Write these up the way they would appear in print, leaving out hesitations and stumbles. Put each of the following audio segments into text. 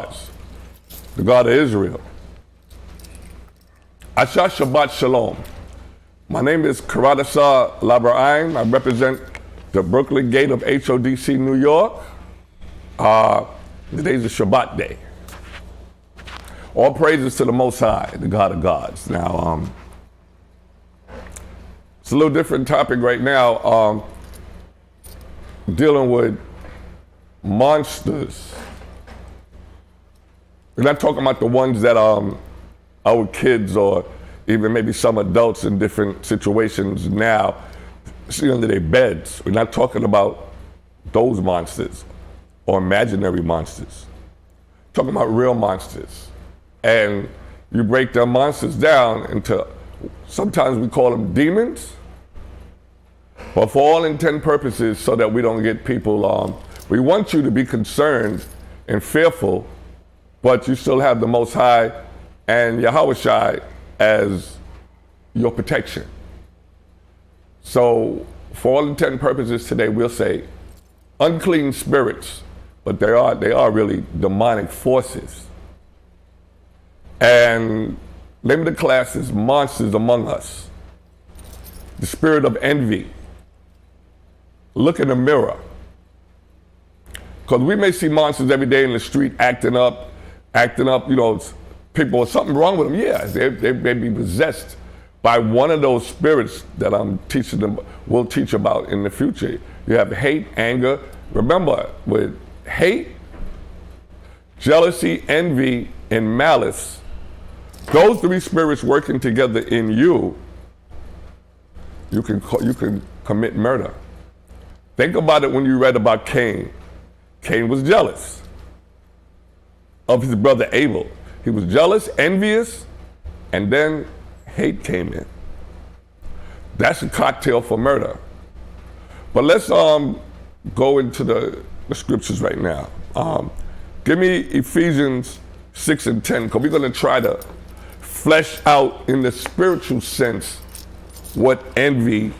gods, the God of Israel. Asha Shabbat Shalom. My name is Karadasa Labra'ain. I represent the Berkeley Gate of HODC, New York. Today's a Shabbat day. All praises to the Most High, the God of gods. Now, it's a little different topic right now, dealing with monsters. We're not talking about the ones that our kids or even maybe some adults in different situations now see under their beds. We're not talking about those monsters or imaginary monsters. We're talking about real monsters. And you break them monsters down into, sometimes we call them demons, but for all intent and purposes, so that we don't get people, we want you to be concerned and fearful, but you still have the Most High and Yahushua as your protection. So for all intent and purposes today, we'll say unclean spirits, but they are really demonic forces. And name of the class is monsters among us. The spirit of envy. Look in the mirror. Because we may see monsters every day in the street acting up, you know, people, something wrong with them. Yeah, they may be possessed by one of those spirits that I'm teaching them, will teach about in the future. You have hate, anger. Remember, with hate, jealousy, envy, and malice, those three spirits working together in you, you can commit murder. Think about it when you read about Cain. Cain was jealous of his brother Abel. He was jealous, envious, and then hate came in. That's a cocktail for murder. But let's go into the scriptures right now. Give me Ephesians 6 and 10, because we're going to try to flesh out in the spiritual sense what envy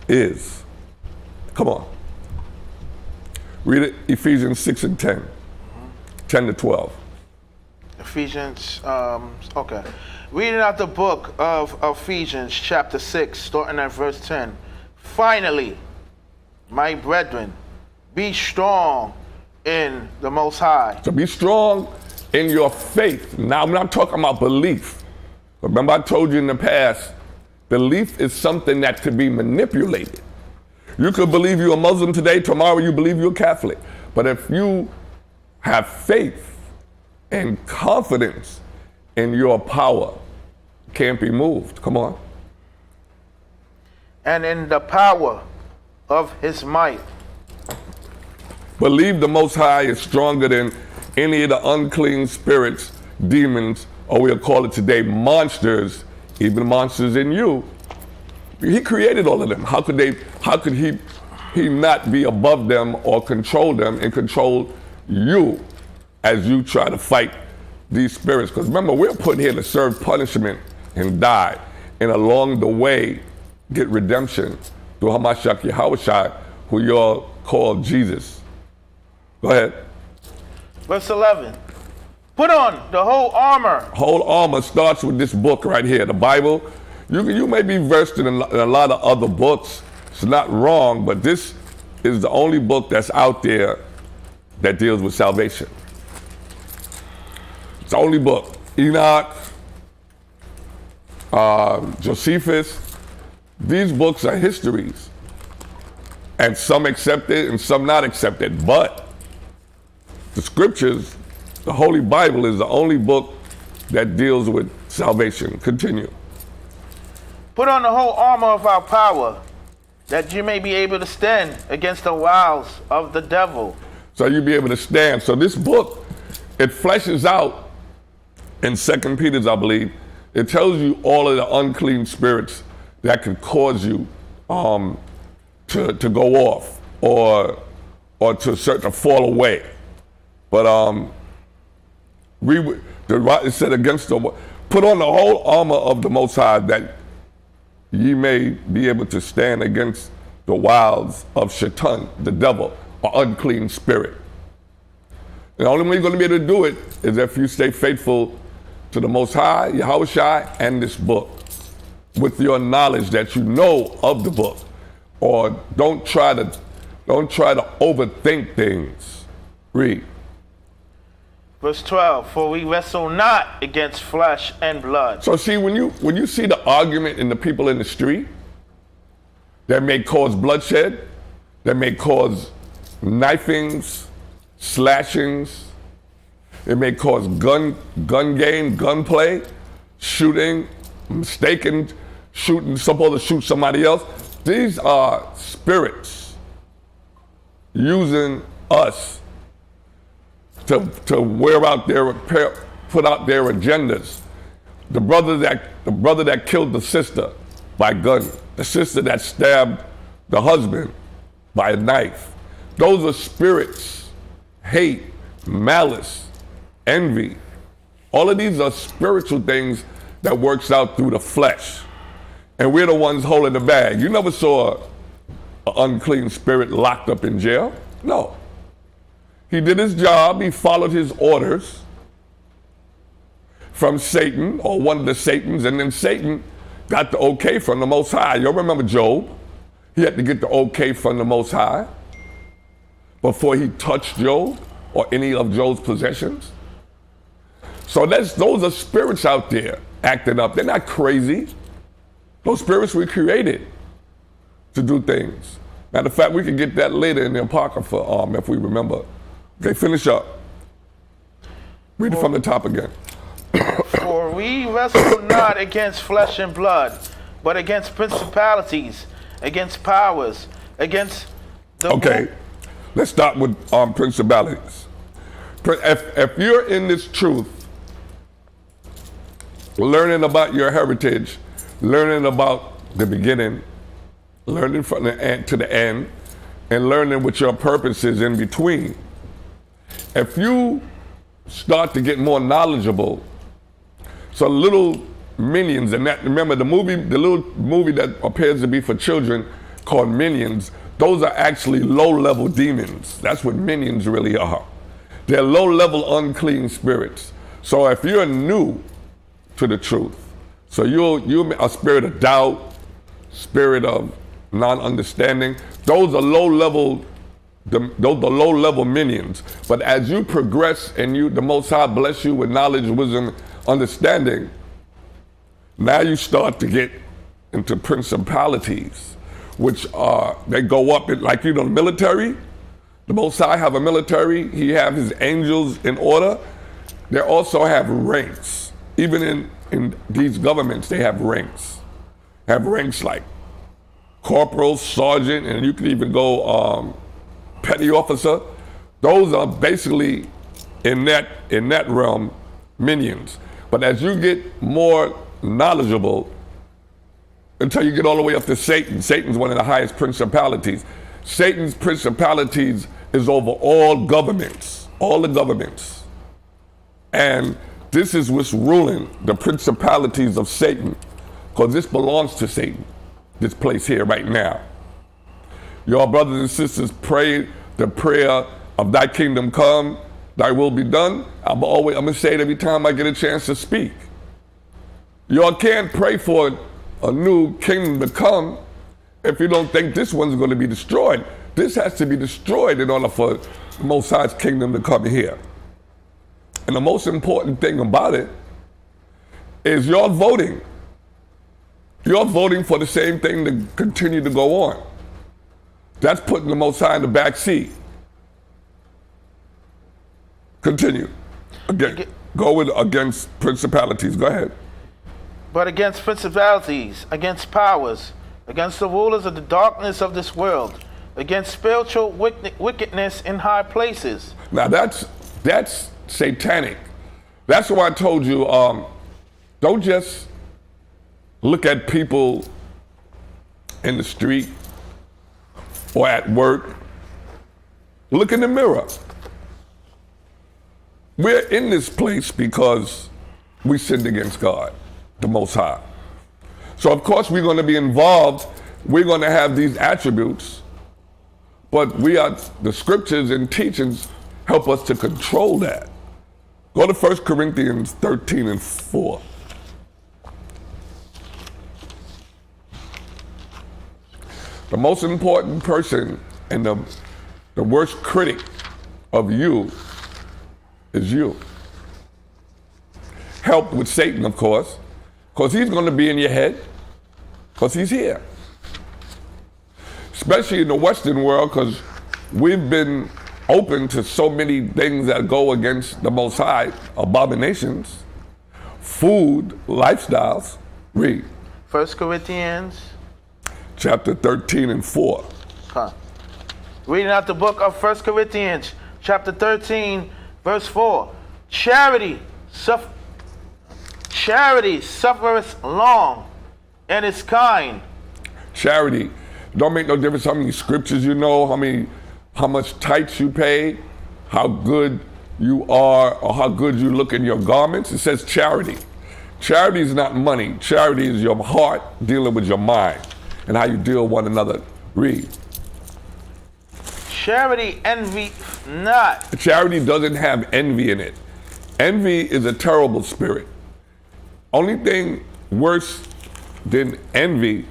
is. Come on. Read it, Ephesians 6 and 10. 10 to 12. Ephesians, okay. Reading out the book of Ephesians, chapter 6, starting at verse 10. Finally, my brethren, be strong in the Most High. So be strong in your faith. Now, I'm not talking about belief. Remember, I told you in the past, belief is something that could be manipulated. You could believe you're a Muslim today, tomorrow you believe you're Catholic. But if you have faith and confidence in your power, can't be moved. Come on. And in the power of his might. Believe the Most High is stronger than any of the unclean spirits, demons, or we'll call it today monsters, even monsters in you. He created all of them. How could he not be above them or control them and control you as you try to fight these spirits? Because remember, we're put here to serve punishment and die, and along the way get redemption through Hamashiach Yahushua, who y'all call Jesus. Go ahead. Verse 11. Put on the whole armor. Whole armor starts with this book right here, the Bible. You may be versed in a lot of other books. It's not wrong, but this is the only book that's out there that deals with salvation. It's the only book. Enoch, Josephus, these books are histories. And some accepted and some not accepted. But the scriptures, the Holy Bible, is the only book that deals with salvation. Continue. Put on the whole armor of our power, that you may be able to stand against the wiles of the devil. So you'll be able to stand. So this book, it fleshes out in 2 Peter's, I believe. It tells you all of the unclean spirits that can cause you to go off or to fall away. But it said against put on the whole armor of the Most High, that ye may be able to stand against the wiles of Shaitan, the devil, or unclean spirit. The only way you're going to be able to do it is if you stay faithful to the Most High, Yahushua, and this book, with your knowledge that you know of the book. Or don't try to overthink things. Read. Verse 12, for we wrestle not against flesh and blood. So see, when you see the argument in the people in the street that may cause bloodshed, that may cause knifings, slashings, it may cause gun game, gunplay, shooting, mistaken shooting, supposed to shoot somebody else. These are spirits using us to wear out put out their agendas. The brother that killed the sister by gun, the sister that stabbed the husband by a knife. Those are spirits, hate, malice, envy. All of these are spiritual things that works out through the flesh. And we're the ones holding the bag. You never saw an unclean spirit locked up in jail? No. He did his job, he followed his orders from Satan, or one of the Satans, and then Satan got the okay from the Most High. You'll remember Job. He had to get the okay from the Most High before he touched Job or any of Job's possessions. So those are spirits out there acting up. They're not crazy. Those spirits were created to do things. Matter of fact, we can get that later in the Apocrypha if we remember. Okay, finish up. Read it from the top again. For we wrestle not against flesh and blood, but against principalities, against powers, against the... Okay, let's start with principalities. If you're in this truth, learning about your heritage, learning about the beginning, learning from the end to the end, and learning what your purpose is in between. If you start to get more knowledgeable, so little minions, and that, remember the little movie that appears to be for children called Minions, those are actually low-level demons. That's what minions really are. They're low-level unclean spirits. So if you're new to the truth, so you're a spirit of doubt, spirit of non-understanding, those are low-level minions. But as you progress and the Most High bless you with knowledge, wisdom, understanding, now you start to get into principalities, which they go up like the military. The Most High have a military. He have his angels in order. They also have ranks. Even in these governments, they have ranks. Have ranks like corporal, sergeant, and you can even go petty officer. Those are basically in that realm minions. But as you get more knowledgeable, until you get all the way up to Satan. Satan's one of the highest principalities. Satan's principalities is over all governments, all the governments. And this is what's ruling the principalities of Satan, because this belongs to Satan, this place here right now. Your brothers and sisters pray the prayer of thy kingdom come, thy will be done. I'm gonna say it every time I get a chance to speak. Y'all can't pray for a new kingdom to come if you don't think this one's going to be destroyed. This has to be destroyed in order for the Most High's kingdom to come here. And the most important thing about it is you're voting. You're voting for the same thing to continue to go on. That's putting the Most High in the back seat. Continue. Again, against principalities. Go ahead. But against principalities, against powers, against the rulers of the darkness of this world, against spiritual wickedness in high places. Now that's satanic. That's why I told you, don't just look at people in the street or at work. Look in the mirror. We're in this place because we sinned against God, the Most High. So of course we're going to be involved. We're going to have these attributes, but the scriptures and teachings help us to control that. Go to 1 Corinthians 13 and 4. The most important person and the worst critic of you is you. Helped with Satan, of course, because he's going to be in your head, because he's here. Especially in the Western world, because we've been open to so many things that go against the Most High, abominations, food, lifestyles. Read. 1 Corinthians chapter 13 and 4. Huh. Reading out the book of 1 Corinthians chapter 13, verse 4. Charity suffereth long and is kind. Charity. Don't make no difference how many scriptures you know, how much tithes you pay, how good you are, or how good you look in your garments. It says charity. Charity is not money. Charity is your heart dealing with your mind and how you deal with one another. Read. Charity envy not. Charity doesn't have envy in it. Envy is a terrible spirit. Only thing worse than envy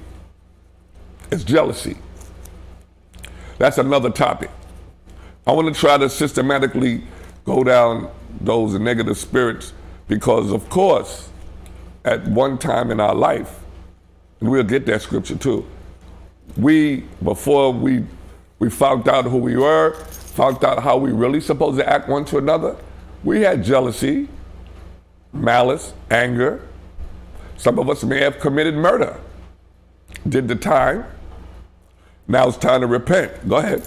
is jealousy. That's another topic. I want to try to systematically go down those negative spirits because, of course, at one time in our life, and we'll get that scripture too, before we found out who we were, found out how we really supposed to act one to another, we had jealousy, malice, anger. Some of us may have committed murder, did the time. Now it's time to repent. Go ahead.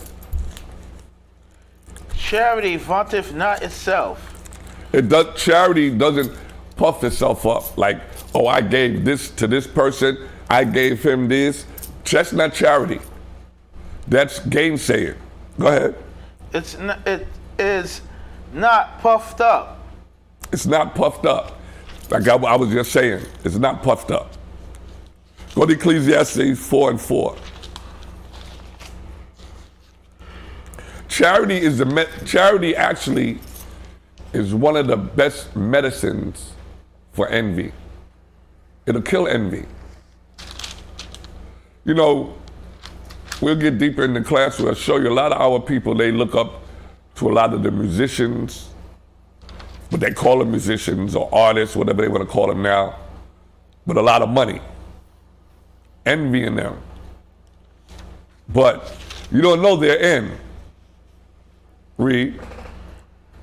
Charity vaunteth not itself. Charity doesn't puff itself up like, oh, I gave this to this person, I gave him this. That's not charity. That's gainsaying. Go ahead. It is not puffed up. It's not puffed up. Like I was just saying, it's not puffed up. Go to Ecclesiastes 4 and 4. Charity actually is one of the best medicines for envy. It'll kill envy. You know, we'll get deeper in the class. We'll show you a lot of our people, they look up to a lot of the musicians, but they call them musicians or artists, whatever they want to call them now, with a lot of money. Envying them. But you don't know their end. Read.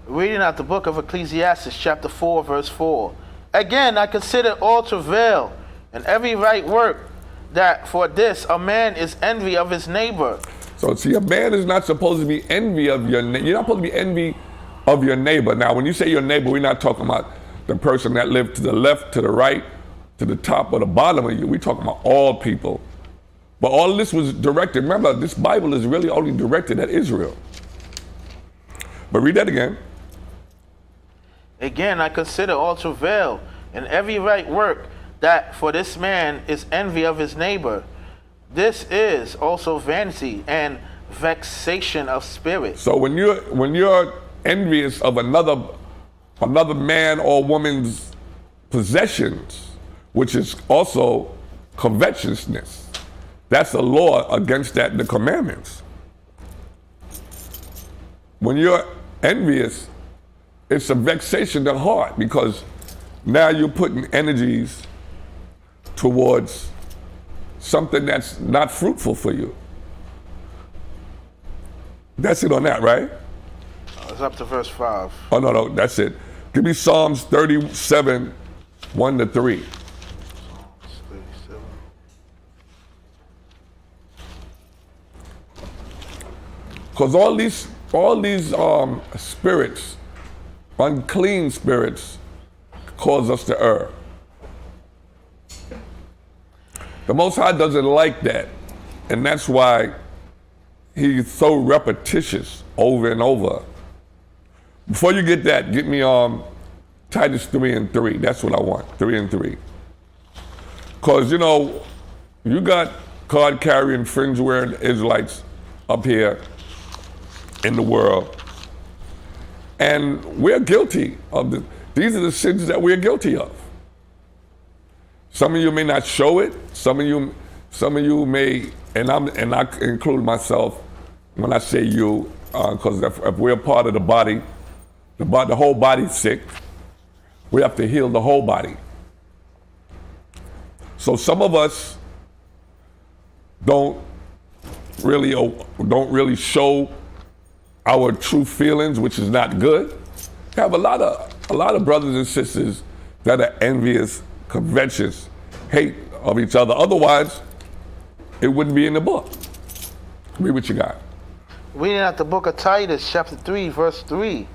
Reading out the book of Ecclesiastes chapter 4, verse 4. Again, I consider all travail and every right work, that for this a man is envy of his neighbor. So see, a man is not supposed to be envy of your neighbor. You're not supposed to be envy of your neighbor. Now, when you say your neighbor, we're not talking about the person that lived to the left, to the right, to the top or the bottom of you. We're talking about all people. But all of this was directed. Remember, this Bible is really only directed at Israel. But read that again. Again, I consider all travail and every right work, that for this man is envy of his neighbor. This is also vanity and vexation of spirit. So when you're envious of another man or woman's possessions, which is also covetousness, that's a law against that in the commandments. When you're envious, it's a vexation to the heart, because now you're putting energies towards something that's not fruitful for you. That's it on that, right? It's up to verse 5. Oh, no, that's it. Give me Psalms 37, 1 to 3. Psalms 37. Because all these spirits, unclean spirits, cause us to err. The Most High doesn't like that, and that's why he's so repetitious over and over. Before you get that, get me Titus 3 and 3. That's what I want, 3 and 3. Because, you know, you got card-carrying, fringe-wearing Israelites up here in the world, And we're guilty of these are the sins that we're guilty of. Some of you may not show it. Some of you may, and I include myself when I say you, because if we're part of the body, the whole body's sick. We have to heal the whole body. So some of us don't really show our true feelings, which is not good. We have a lot of brothers and sisters that are envious, covetous, hate of each other. Otherwise, it wouldn't be in the book. Read what you got. Reading out the book of Titus, chapter 3, verse 3.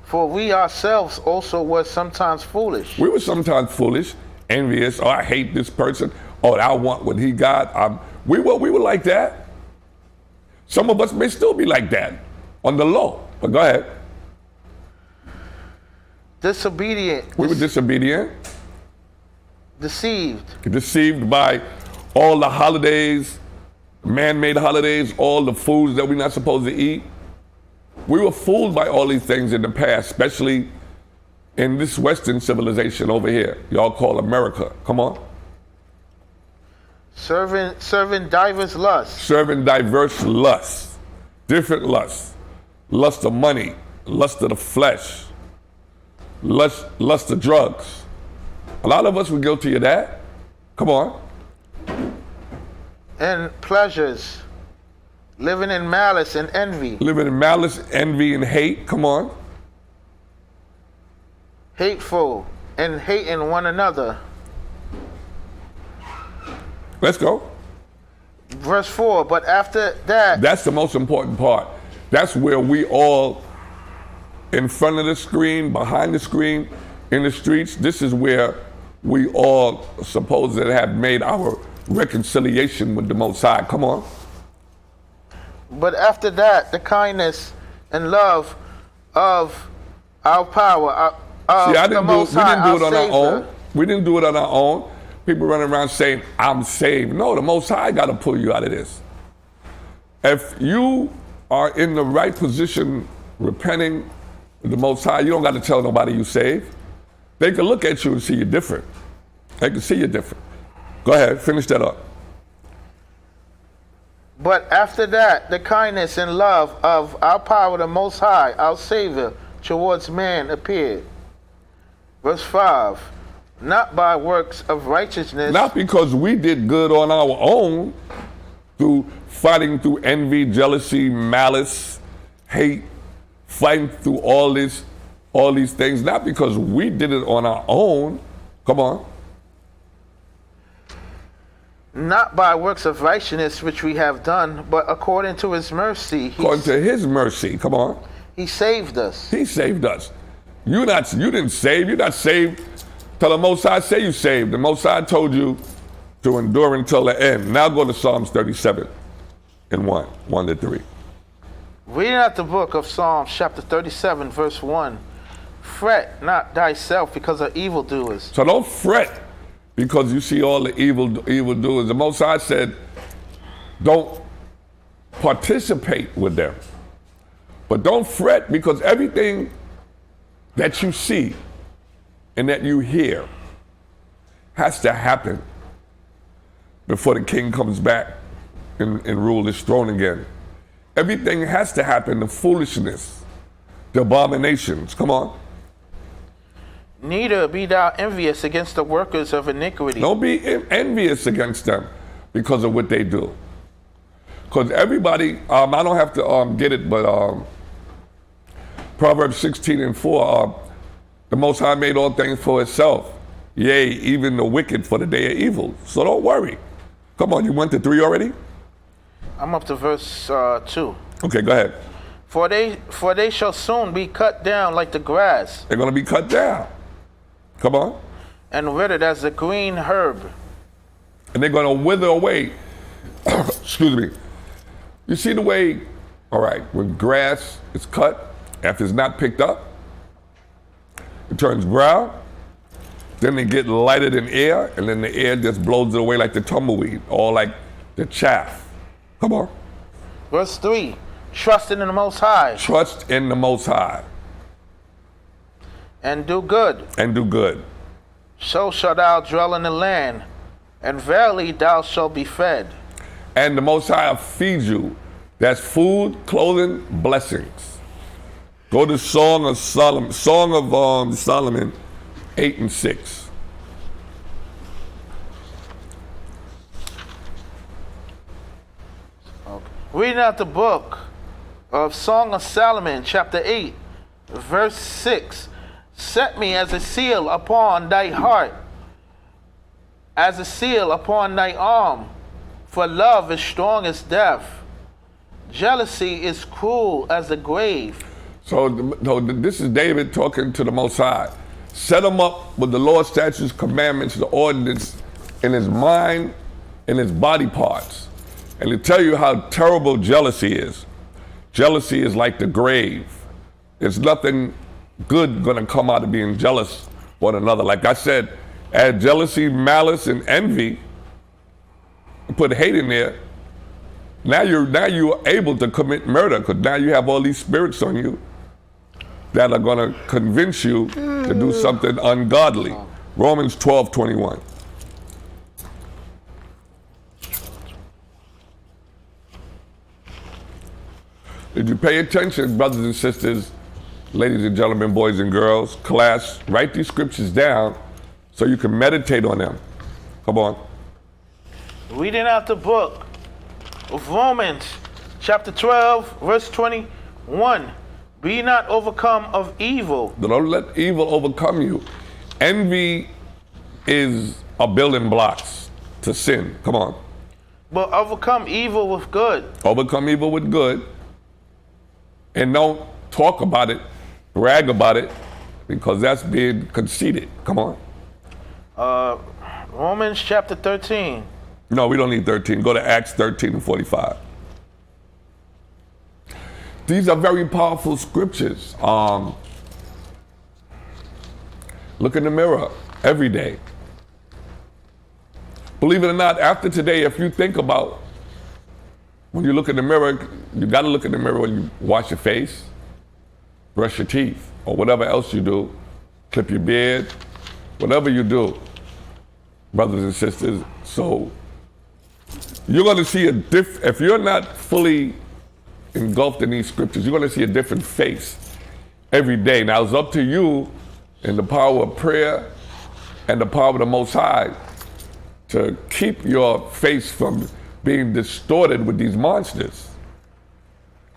For we ourselves also were sometimes foolish. We were sometimes foolish, envious. Oh, I hate this person. Oh, I want what he got. We were like that. Some of us may still be like that on the low. But go ahead. Disobedient. We were disobedient. Deceived by all the holidays, man-made holidays, all the foods that we're not supposed to eat. We were fooled by all these things in the past, especially in this Western civilization over here. Y'all call America. Come on. Serving diverse lusts. Serving diverse lusts. Different lusts. Lust of money. Lust of the flesh. Lust of drugs. A lot of us were guilty of that. Come on. And pleasures. Living in malice and envy. Living in malice, envy, and hate. Come on. Hateful and hating one another. Let's go. Verse 4, but after that. That's the most important part. That's where we all, in front of the screen, behind the screen, in the streets, this is where we all supposed to have made our reconciliation with the Most High. Come on. But after that, the kindness and love of our power, See, we didn't do it on our own. We didn't do it on our own. People running around saying, I'm saved. No, the Most High got to pull you out of this. If you are in the right position, repenting with the Most High, you don't got to tell nobody you saved. They can look at you and see you different. They can see you different. Go ahead, finish that up. But after that, the kindness and love of our power, the Most High, our Savior, towards man appeared. Verse 5, not by works of righteousness. Not because we did good on our own, through fighting through envy, jealousy, malice, hate, fighting through all these things, not because we did it on our own. Come on. Not by works of righteousness which we have done, but according to his mercy. According to his mercy, come on. He saved us. He saved us. You didn't save. You're not saved till the Most High say you saved. The Most High told you to endure until the end. Now go to Psalms 37 and 1 to 3. Reading out the book of Psalms, chapter 37, verse 1. Fret not thyself because of evildoers. So don't fret because you see all the evildoers. The Most High said, don't participate with them. But don't fret because everything that you see and that you hear has to happen before the king comes back and rule his throne again. Everything has to happen, the foolishness, the abominations. Come on. Neither be thou envious against the workers of iniquity. Don't be envious against them because of what they do. Because everybody, I don't have to get it, but Proverbs 16 and 4, the Most High made all things for itself. Yea, even the wicked for the day of evil. So don't worry. Come on, you went to 3 already? I'm up to verse 2. Okay, go ahead. For they shall soon be cut down like the grass. They're going to be cut down. Come on. And withered as the green herb. And they're going to wither away. Excuse me. You see the way, all right, when grass is cut, if it's not picked up, it turns brown. Then they get lighted in air, and then the air just blows it away like the tumbleweed, or like the chaff. Come on. Verse 3, trusting in the Most High. Trust in the Most High. and do good. And do good. So shalt thou dwell in the land, and verily thou shalt be fed. And the Most High will feed you. That's food, clothing, blessings. Go to Song of Solomon 8 and 6. Okay. Reading out the book of Song of Solomon, chapter 8, verse 6. Set me as a seal upon thy heart, as a seal upon thy arm, for love is strong as death. Jealousy is cruel as the grave. So this is David talking to the Most High. Set him up with the Lord's statutes, commandments, the ordinance in his mind, in his body parts. And to tell you how terrible jealousy is. Jealousy is like the grave. There's nothing good gonna come out of being jealous one another. Like I said, add jealousy, malice, and envy, put hate in there. Now you're able to commit murder, because now you have all these spirits on you that are gonna convince you to do something ungodly. Romans 12:21. Did you pay attention, brothers and sisters, ladies and gentlemen, boys and girls, class? Write these scriptures down so you can meditate on them. Come on. Reading out the book of Romans, chapter 12, verse 21. Be not overcome of evil. Don't let evil overcome you. Envy is a building blocks to sin. Come on. But overcome evil with good. Overcome evil with good. And don't talk about it, brag about it, because that's being conceited. Come on. Romans chapter 13. No, we don't need 13. Go to Acts 13 and 45. These are very powerful scriptures. Look in the mirror every day. Believe it or not, after today, if you think about when you look in the mirror, you got to look in the mirror when you wash your face, brush your teeth, or whatever else you do, clip your beard, whatever you do, brothers and sisters. So you're going to see if you're not fully engulfed in these scriptures, you're going to see a different face every day. Now it's up to you in the power of prayer and the power of the Most High to keep your face from being distorted with these monsters.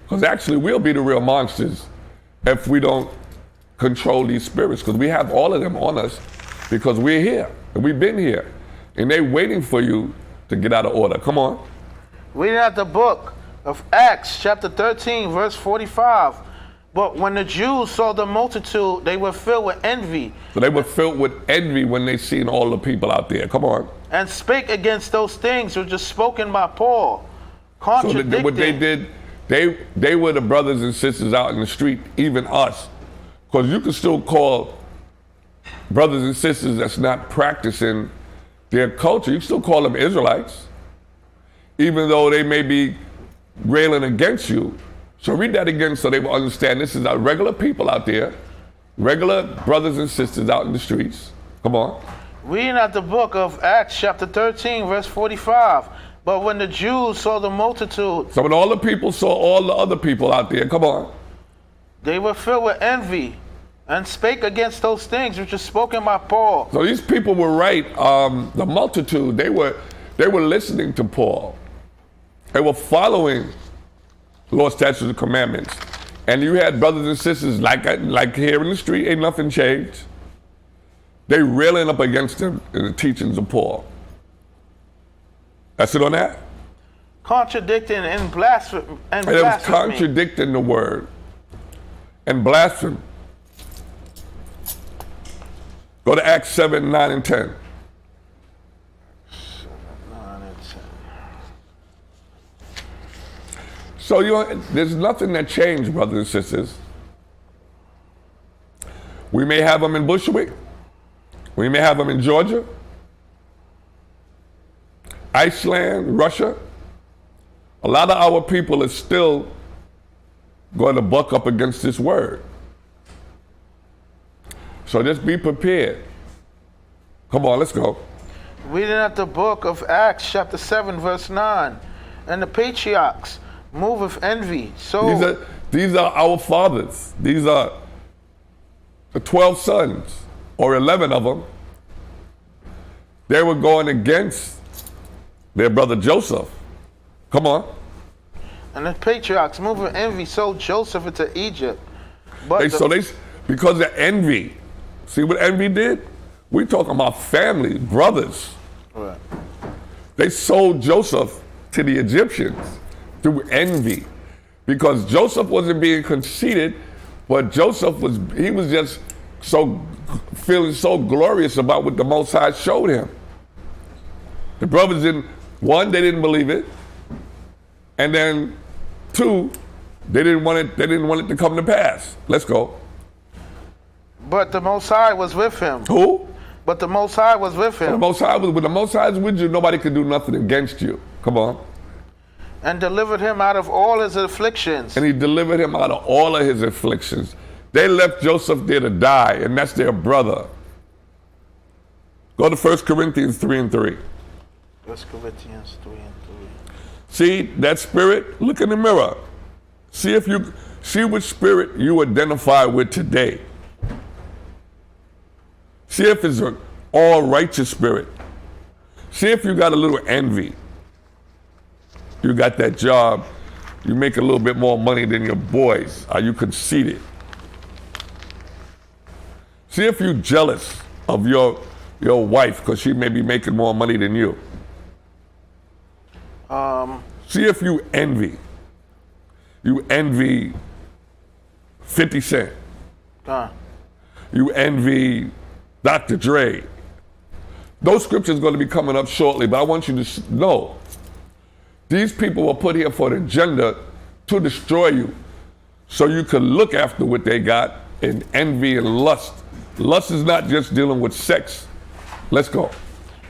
Because actually we'll be the real monsters if we don't control these spirits, because we have all of them on us because we're here and we've been here and they're waiting for you to get out of order. Come on. Reading out the book of Acts chapter 13 verse 45. But when the Jews saw the multitude, they were filled with envy. So they were filled with envy when they seen all the people out there. Come on. And spake against those things which were spoken by Paul, contradicting. So what they did, they were the brothers and sisters out in the street, even us. Because you can still call brothers and sisters that's not practicing their culture, you can still call them Israelites, even though they may be railing against you. So read that again so they will understand this is our regular people out there, regular brothers and sisters out in the streets. Come on. Reading out the book of Acts chapter 13 verse 45. But when the Jews saw the multitude. So when all the people saw all the other people out there, come on. They were filled with envy and spake against those things which were spoken by Paul. So these people were right. The multitude, they were listening to Paul. They were following Lord's statutes and commandments. And you had brothers and sisters like here in the street, ain't nothing changed. They railing up against them in the teachings of Paul. That's it on that? Contradicting and blasphemy. And it was contradicting the word and blasphemy. Go to Acts 7, 9, and 10. 7, 9, and 10. So there's nothing that changed, brothers and sisters. We may have them in Bushwick. We may have them in Georgia, Iceland, Russia. A lot of our people are still going to buck up against this word. So just be prepared. Come on, let's go. Reading at the book of Acts, chapter 7, verse 9. And the patriarchs move with envy. So These are our fathers. These are the 12 sons, or 11 of them. They were going against their brother Joseph. Come on. And the patriarchs move with envy sold Joseph into Egypt. But Because of envy. See what envy did? We talking about family, brothers. Right. They sold Joseph to the Egyptians through envy. Because Joseph wasn't being conceited, but Joseph was just feeling so glorious about what the Most High showed him. The brothers they didn't believe it. And then 2, they didn't want it to come to pass. Let's go. But the Most High was with him. Who? But the Most High was with him. When the Most High is with you, nobody can do nothing against you. Come on. And delivered him out of all his afflictions. And he delivered him out of all of his afflictions. They left Joseph there to die, and that's their brother. Go to 1 Corinthians 3:3. 1 Corinthians 3:3. See that spirit? Look in the mirror. See which spirit you identify with today. See if it's an all righteous spirit. See if you got a little envy. You got that job, you make a little bit more money than your boys. Are you conceited? See if you're jealous of your wife because she may be making more money than you. See if you envy. You envy 50 Cent. You envy Dr. Dre. Those scriptures are going to be coming up shortly, but I want you to know these people were put here for an agenda to destroy you so you can look after what they got in envy and lust. Lust is not just dealing with sex. Let's go.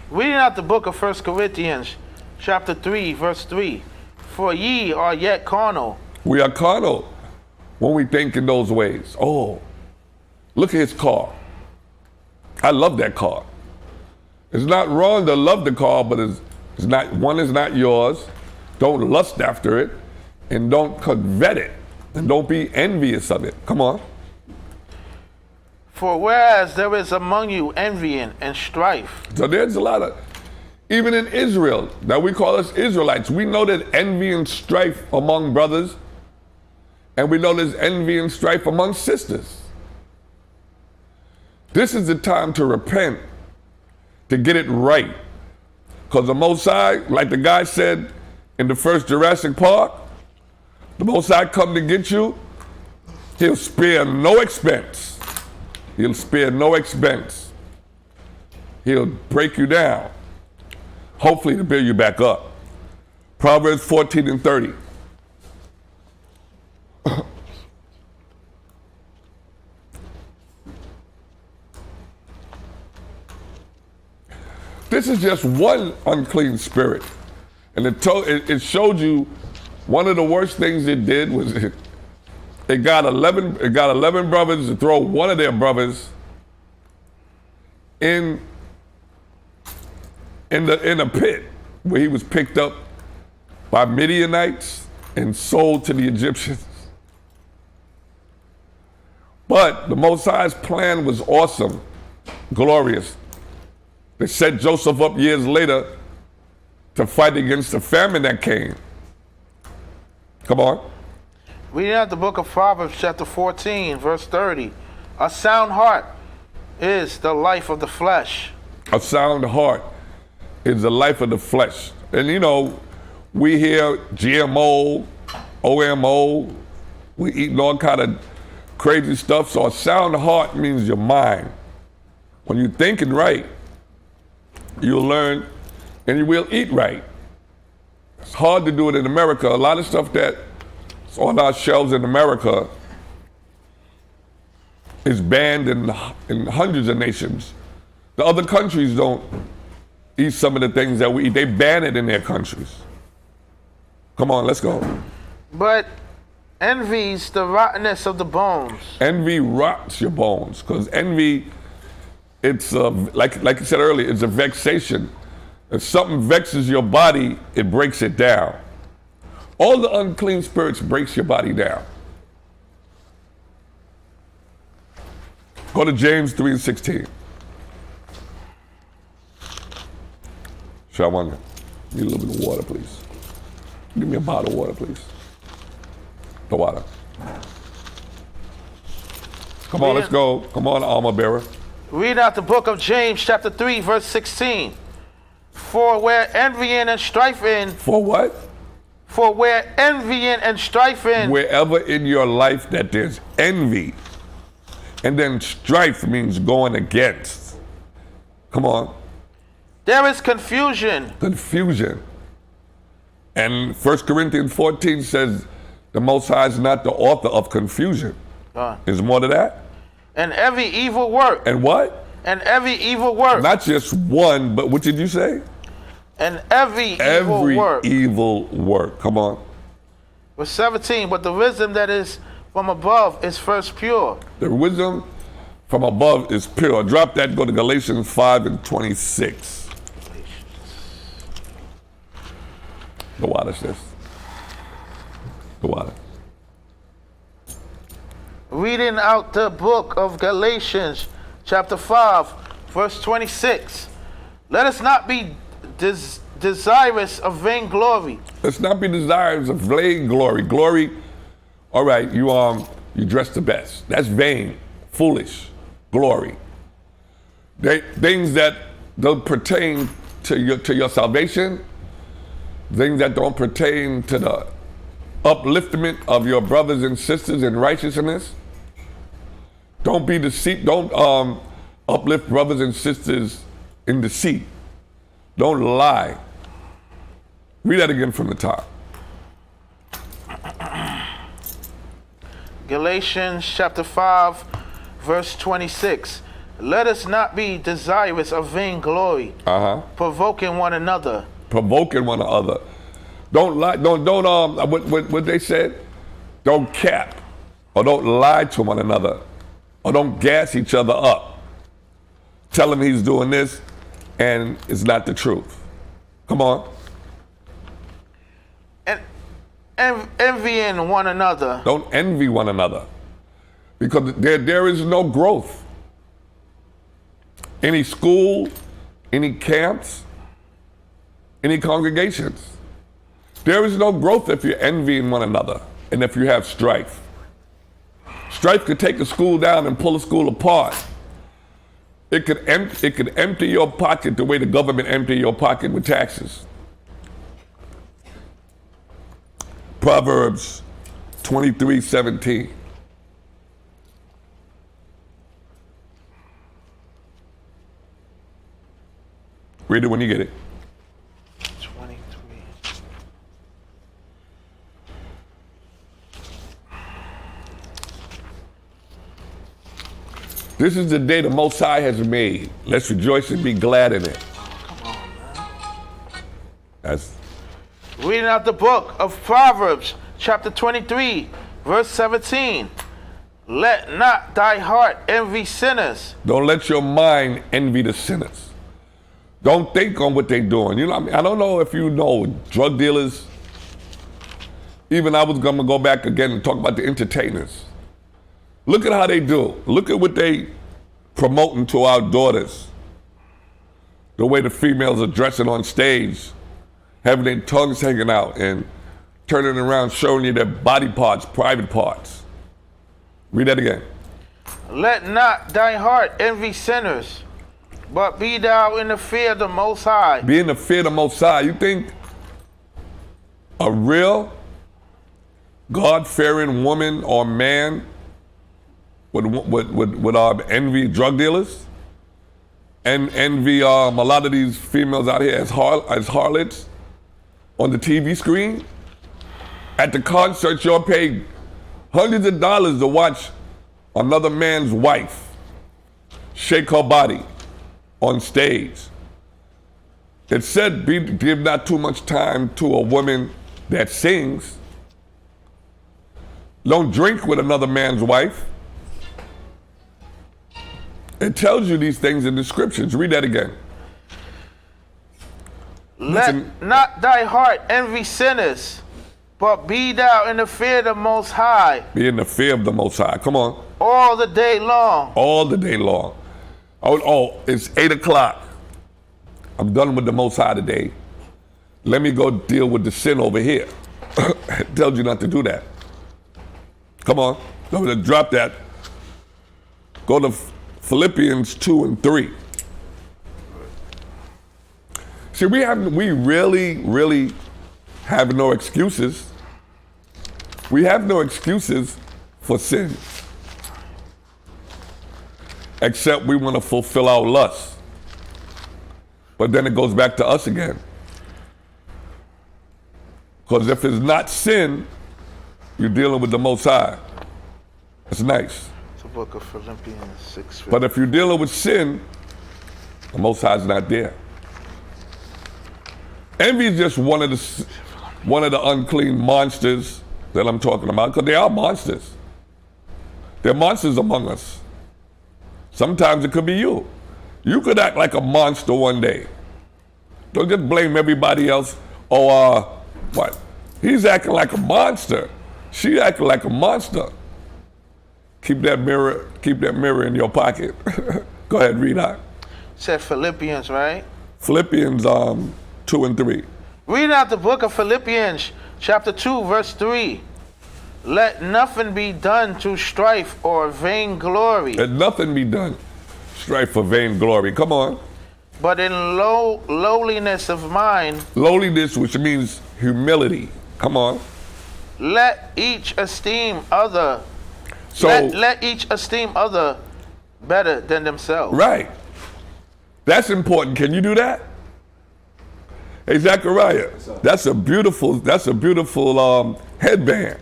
Reading out the book of 1 Corinthians, chapter 3, verse 3. For ye are yet carnal. We are carnal when we think in those ways. Oh, look at his car. I love that car. It's not wrong to love the car, but it's not yours. Don't lust after it, and don't covet it, and don't be envious of it. Come on. For whereas there is among you envying and strife. So there's a lot of, even in Israel, that we call us Israelites, we know that envy and strife among brothers, and we know there's envy and strife among sisters. This is the time to repent, to get it right. Because the Most High, like the guy said in the first Jurassic Park, the Most High come to get you, he'll spare no expense. He'll spare no expense. He'll break you down, hopefully to build you back up. Proverbs 14:30. This is just one unclean spirit. And it showed you one of the worst things it did was it got 11 brothers to throw one of their brothers in a pit where he was picked up by Midianites and sold to the Egyptians. But the Most High's plan was awesome, glorious. They set Joseph up years later to fight against the famine that came. Come on. Reading out the book of Proverbs, chapter 14, verse 30. A sound heart is the life of the flesh. A sound heart is the life of the flesh. And you know, we hear GMO, OMO, we eating all kind of crazy stuff. So a sound heart means your mind. When you're thinking right, you'll learn and you will eat right. It's hard to do it in America. A lot of stuff that's on our shelves in America is banned in hundreds of nations. The other countries don't eat some of the things that we eat. They ban it in their countries. Come on, let's go. But Envy's the rottenness of the bones. Envy rots your bones, because envy, it's like you said earlier, it's a vexation. If something vexes your body, it breaks it down. All the unclean spirits breaks your body down. Go to James 3:16. Shawanda, need a little bit of water, please. Give me a bottle of water, please. The water. Come on, let's go. Come on, armor bearer. Read out the book of James, chapter 3, verse 16. For where envying and strifing. For what? For where envying and strifing. Wherever in your life that there's envy, and then strife means going against. Come on. There is confusion. Confusion. And 1 Corinthians 14 says the Most High is not the author of confusion. There's more to that. And every evil work. And what? And every evil work. Not just one, but what did you say? And every evil work. Every evil work. Come on. Verse 17, but the wisdom that is from above is first pure. The wisdom from above is pure. Drop that, go to Galatians 5:26. The water says. The water. Reading out the book of Galatians, chapter 5, verse 26. Let us not be desirous of vainglory. Let's not be desirous of vainglory. Glory, all right, you dress the best. That's vain, foolish, glory. Things that don't pertain to your salvation, things that don't pertain to the upliftment of your brothers and sisters in righteousness. Don't be deceit. Don't uplift brothers and sisters in deceit. Don't lie. Read that again from the top. Galatians chapter 5, verse 26. Let us not be desirous of vainglory, provoking one another. Provoking one another. Don't lie. Don't what they said? Don't cap, or don't lie to one another, or don't gas each other up. Tell him he's doing this, and it's not the truth. Come on. And envying one another. Don't envy one another, because there is no growth. Any school, any camps, any congregations. There is no growth if you're envying one another and if you have strife. Strife could take a school down and pull a school apart. It could empty your pocket the way the government empty your pocket with taxes. Proverbs 23:17. Read it when you get it. 23. This is the day the Most High has made. Let's rejoice and be glad in it. Come on, man. That's Reading out the book of Proverbs, chapter 23, verse 17. Let not thy heart envy sinners. Don't let your mind envy the sinners. Don't think on what they're doing. You know what I mean? I don't know if you know drug dealers. Even I was gonna go back again and talk about the entertainers. Look at how they do. Look at what they promoting to our daughters. The way the females are dressing on stage, having their tongues hanging out and turning around showing you their body parts, private parts. Read that again. Let not thy heart envy sinners, but be thou in the fear of the Most High. Be in the fear of the Most High. You think a real God-fearing woman or man would envy drug dealers and envy a lot of these females out here as harlots on the TV screen? At the concert, you'll pay hundreds of dollars to watch another man's wife shake her body on stage. It said, give not too much time to a woman that sings. Don't drink with another man's wife. It tells you these things in the scriptures. Read that again. Let not thy heart envy sinners, but be thou in the fear of the Most High. Be in the fear of the Most High. Come on. All the day long. All the day long. Oh, it's 8 o'clock. I'm done with the Most High today. Let me go deal with the sin over here. It tells you not to do that. Come on. Go to drop that. Go to Philippians 2 and 3. See, we really have no excuses. We have no excuses for sin. Except we want to fulfill our lust. But then it goes back to us again. Because if it's not sin, you're dealing with the Most High. It's nice. It's the book of Philippians 6. But if you're dealing with sin, the Most High's not there. Envy is just one of the unclean monsters that I'm talking about, because they are monsters. They're monsters among us. Sometimes it could be you. You could act like a monster one day. Don't just blame everybody else. Oh, what? He's acting like a monster. She acting like a monster. Keep that mirror in your pocket. Go ahead, read out. Said Philippians, right? Philippians 2 and 3. Read out the book of Philippians, chapter 2, verse 3. Let nothing be done to strife or vainglory. Let nothing be done. Strife for vainglory. Come on. But in lowliness of mind. Lowliness, which means humility. Come on. Let each esteem other. Let each esteem other better than themselves. Right. That's important. Can you do that? Hey, Zachariah, that's a beautiful headband.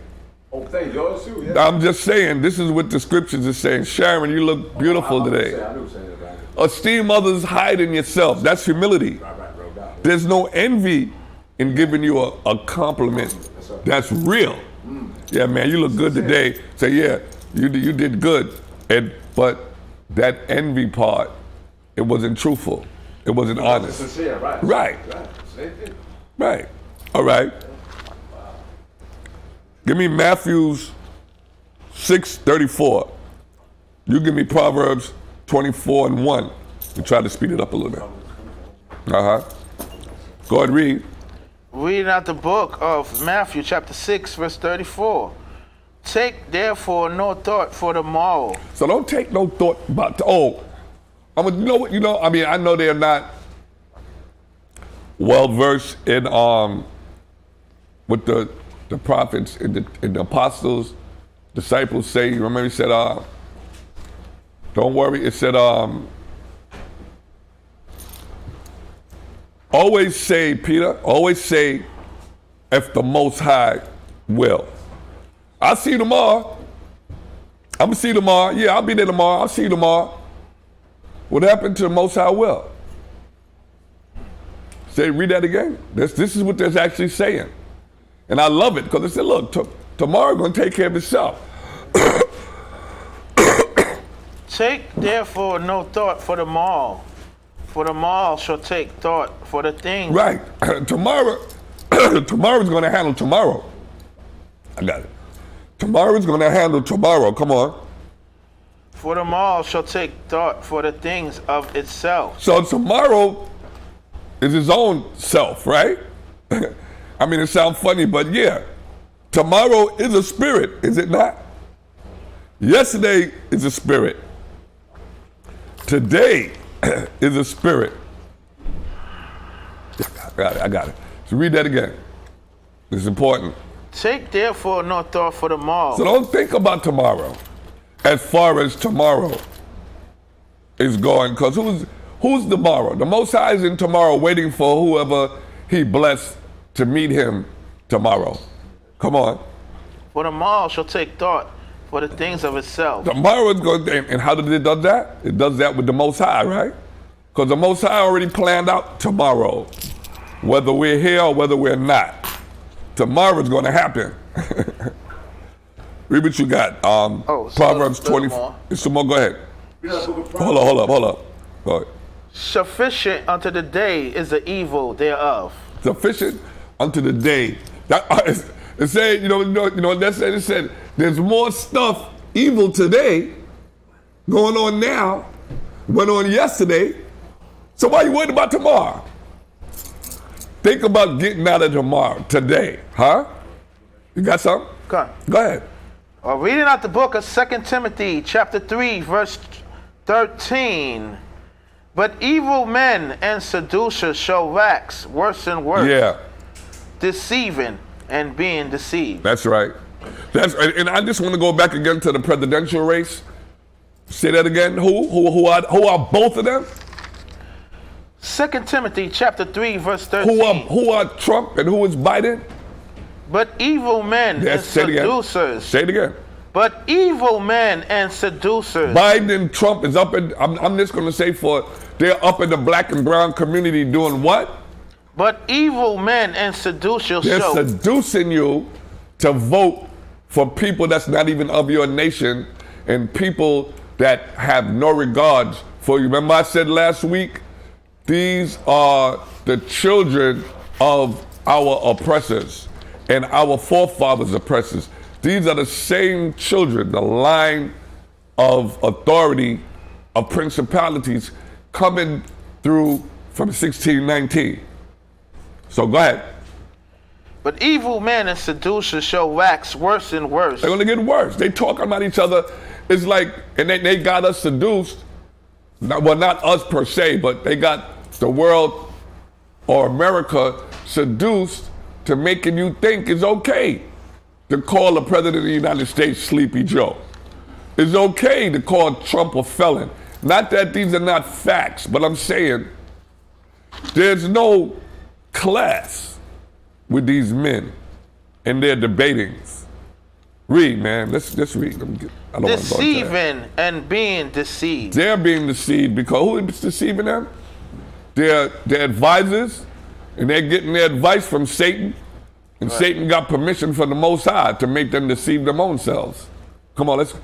Oh, thank you. Yours too, yeah. I'm just saying, this is what the scriptures are saying. Sharon, you look beautiful today. I do say that, right? Esteem others higher than yourself. That's humility. Right. There's no envy in giving you a compliment. That's real. Yeah, man, you look good today. Say, yeah, you did good. But that envy part, it wasn't truthful. It wasn't honest. Sincere, right. Right. Right. All right. Give me Matthews 6:34. You give me Proverbs 24 and 1. We try to speed it up a little bit. Go ahead, read. Read out the book of Matthew, chapter 6, verse 34. Take therefore no thought for the morrow. So don't take no thought about, I know they're not well versed in what the prophets and the apostles, disciples say. You remember he said, don't worry, it said, always say, Peter, if the Most High will. I'll see you tomorrow. I'm gonna see you tomorrow. Yeah, I'll be there tomorrow. I'll see you tomorrow. What happened to the Most High will? Say, read that again. This is what they're actually saying. And I love it because they said, look, tomorrow going to take care of itself. Take therefore no thought for the morrow, for the morrow shall take thought for the things. Right. Tomorrow's going to handle tomorrow. I got it. Tomorrow's going to handle tomorrow. Come on. For the morrow shall take thought for the things of itself. So tomorrow is his own self, right? I mean, it sounds funny, but yeah. Tomorrow is a spirit, is it not? Yesterday is a spirit. Today is a spirit. I got it. So read that again. It's important. Take therefore no thought for the morrow. So don't think about tomorrow as far as tomorrow is going, because who's tomorrow? The Most High is in tomorrow waiting for whoever he blessed to meet him tomorrow. Come on. For the morrow shall take thought for the things of itself. Tomorrow is going, and how did it do that? It does that with the Most High, right? Because the Most High already planned out tomorrow, whether we're here or whether we're not. Tomorrow is going to happen. Read what you got. so Proverbs a little 20. more. It's some more. Go ahead. Read out the book of Proverbs. Hold up. Go ahead. Sufficient unto the day is the evil thereof. Sufficient unto the day. That it said, you know what that said? It said there's more stuff evil today going on now, went on yesterday. So why are you worried about tomorrow? Think about getting out of tomorrow, today, huh? You got something? Come. Go ahead. Reading out the book of 2 Timothy, chapter 3, verse 13. But evil men and seducers shall wax worse and worse, Yeah, deceiving and being deceived. that's right. And I just want to go back again to the presidential race. Say that again. Who are both of them? 2 Timothy, chapter 3, verse 13. Who are Trump and who is Biden? But evil men and Say it again. seducers. Say it again. But evil men and seducers. Biden and Trump is up in, I'm just going to say they're up in the black and brown community doing what? But evil men and seducers They're shall. seducing you to vote for people that's not even of your nation and people that have no regards for you. Remember I said last week, these are the children of our oppressors and our forefathers' oppressors. These are the same children, the line of authority of principalities coming through from 1619. So go ahead. But evil men and seducers shall wax worse and worse. They're gonna get worse. They talking about each other. It's like, and they got us seduced. Well, not us per se, but they got the world or America seduced to making you think it's okay to call the President of the United States Sleepy Joe. It's okay to call Trump a felon. Not that these are not facts, but I'm saying there's no class with these men and their debatings. Read, man. Let's read. I don't want to go into that. Deceiving and being deceived. They're being deceived because who is deceiving them? Their advisors, and they're getting their advice from Satan. And Satan got permission from the Most High to make them deceive their own selves. Come on, let's go.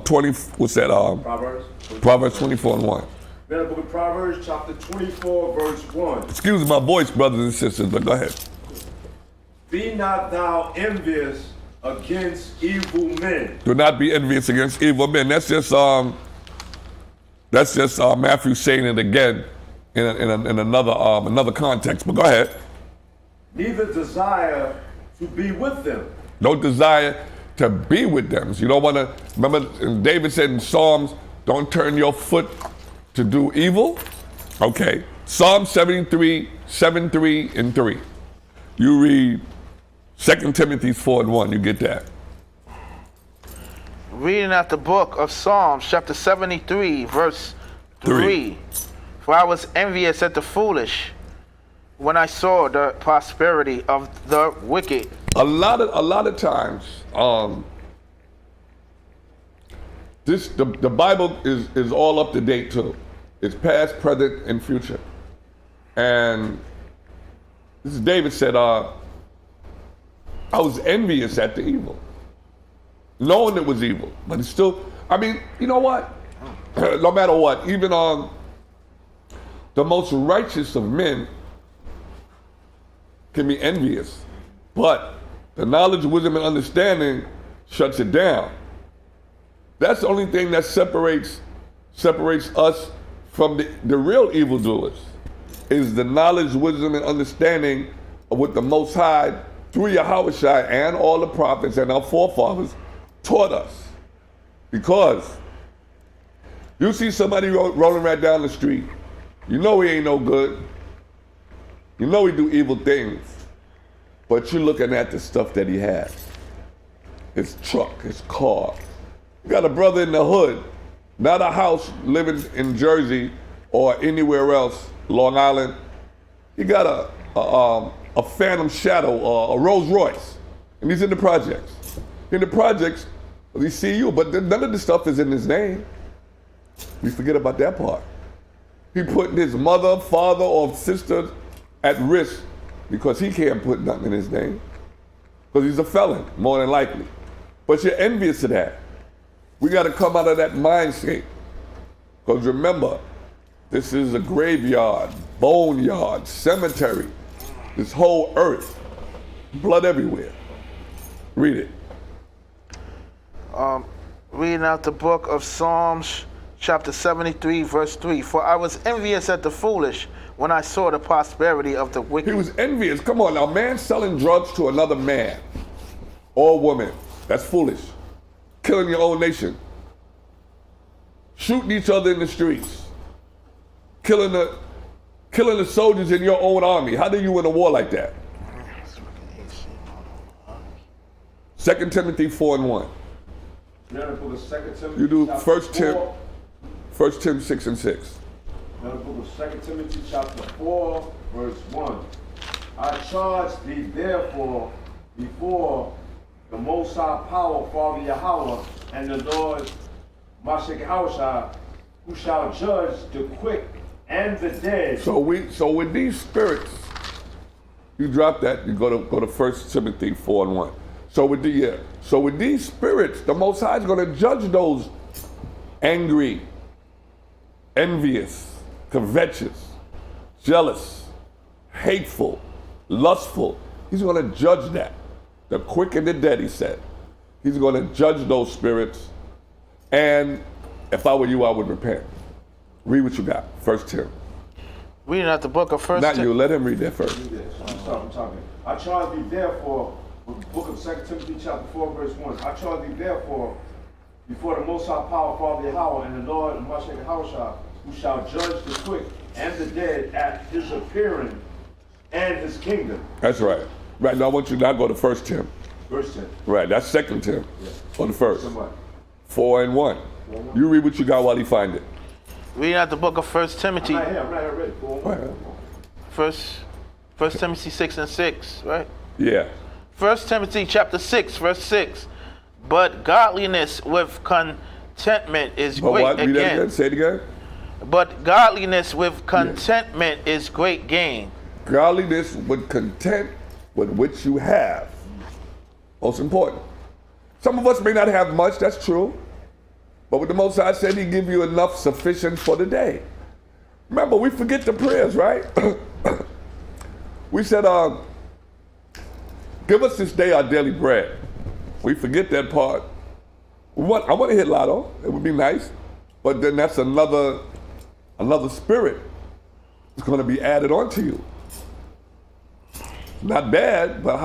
20. What's that? Proverbs. Proverbs 24 and 1. Read out the book of Proverbs, chapter 24, verse 1. Excuse my voice, brothers and sisters, but go ahead. Be not thou envious against evil men. Do not be envious against evil men. That's just Matthew saying it again in another context. But go ahead. Neither desire to be with them. Don't desire to be with them. So you don't want to. Remember, David said in Psalms, "Don't turn your foot to do evil." Okay. Psalm 73, 7:3 and 3. You read 2 Timothy 4 and 1. You get that. Reading out the book of Psalms, chapter 73, verse 3. For I was envious at the foolish when I saw the prosperity of the wicked. A lot of times, the Bible is all up to date too. It's past, present, and future. And this is David said, I was envious at the evil, knowing it was evil, but it's still. I mean, you know what? No matter what, even the most righteous of men can be envious, but the knowledge, wisdom, and understanding shuts it down. That's the only thing that separates us from the real evildoers, is the knowledge, wisdom, and understanding of what the Most High, through Yahushua and all the prophets and our forefathers, taught us. Because you see somebody rolling right down the street, you know he ain't no good. You know he do evil things, but you're looking at the stuff that he has. His truck, his car. You got a brother in the hood, not a house, living in Jersey or anywhere else, Long Island. He got a Phantom Shadow or a Rolls Royce, and he's in the projects. In the projects, we see you, but none of the stuff is in his name. We forget about that part. He putting his mother, father, or sister at risk because he can't put nothing in his name. because he's a felon, more than likely. But you're envious of that. We got to come out of that mind state. Because remember, this is a graveyard, boneyard, cemetery. This whole earth, blood everywhere. Read it. Reading out the book of Psalms, chapter 73, verse 3. For I was envious at the foolish when I saw the prosperity of the wicked. He was envious. Come on, now, man selling drugs to another man or woman, that's foolish. Killing your own nation. Shooting each other in the streets. Killing the soldiers in your own army. How do you win a war like that? 2 Timothy 4:1. Now the book of 2 Timothy. You do chapter 1 Tim 6 and 6. Now the book of 2 Timothy chapter 4, verse 1. I charge thee therefore before the Most High Power, Father Yahweh, and the Lord Mashach, who shall judge the quick and the dead. So with these spirits, you drop that, you go to 1 Timothy 4:1. So with these spirits, the Most High is going to judge those angry, envious, covetous, jealous, hateful, lustful. He's going to judge that. The quick and the dead, he said. He's going to judge those spirits. And if I were you, I would repent. Read what you got. 1 Tim. Reading out the book of First Not Tim- you. Let him read that first. I'm talking. I charge thee therefore, with the book of 2 Timothy chapter 4, verse 1. I charge thee therefore before the Most High Power, Father Yahweh, and the Lord Mashach, who shall judge the quick and the dead at his appearing and his kingdom. That's right. Right now, I want you to not go to 1 Tim. Verse 10. Right, that's 2 Tim. Or the first. Somebody. 4 and 1. You read what you got while he find it. Reading out the book of First Timothy. I'm right here ready. Go on. First Timothy 6 and 6, right? Yeah. 1 Timothy chapter 6, verse 6. But godliness with contentment is But great what? Read that gain. again. Say it again. But godliness with contentment is great gain. Godliness with content with which you have. Most important. Some of us may not have much, that's true. But with the Most High said, he give you enough sufficient for the day. Remember, we forget the prayers, right? We said, give us this day our daily bread. We forget that part. I want to hit lotto. It would be nice. But then that's another spirit that's going to be added onto you. Not bad, but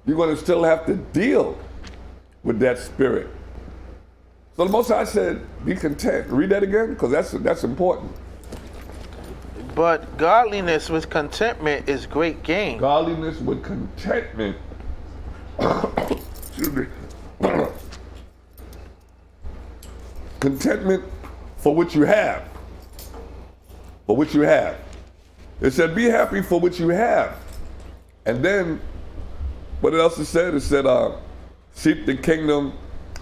you're going to still have to deal with that spirit. So the Most High said, be content. Read that again, because that's important. But godliness with contentment is great gain. Godliness with contentment. Excuse me. Contentment for what you have. For what you have. It said, be happy for what you have. And then, what else it said? It said, seek the kingdom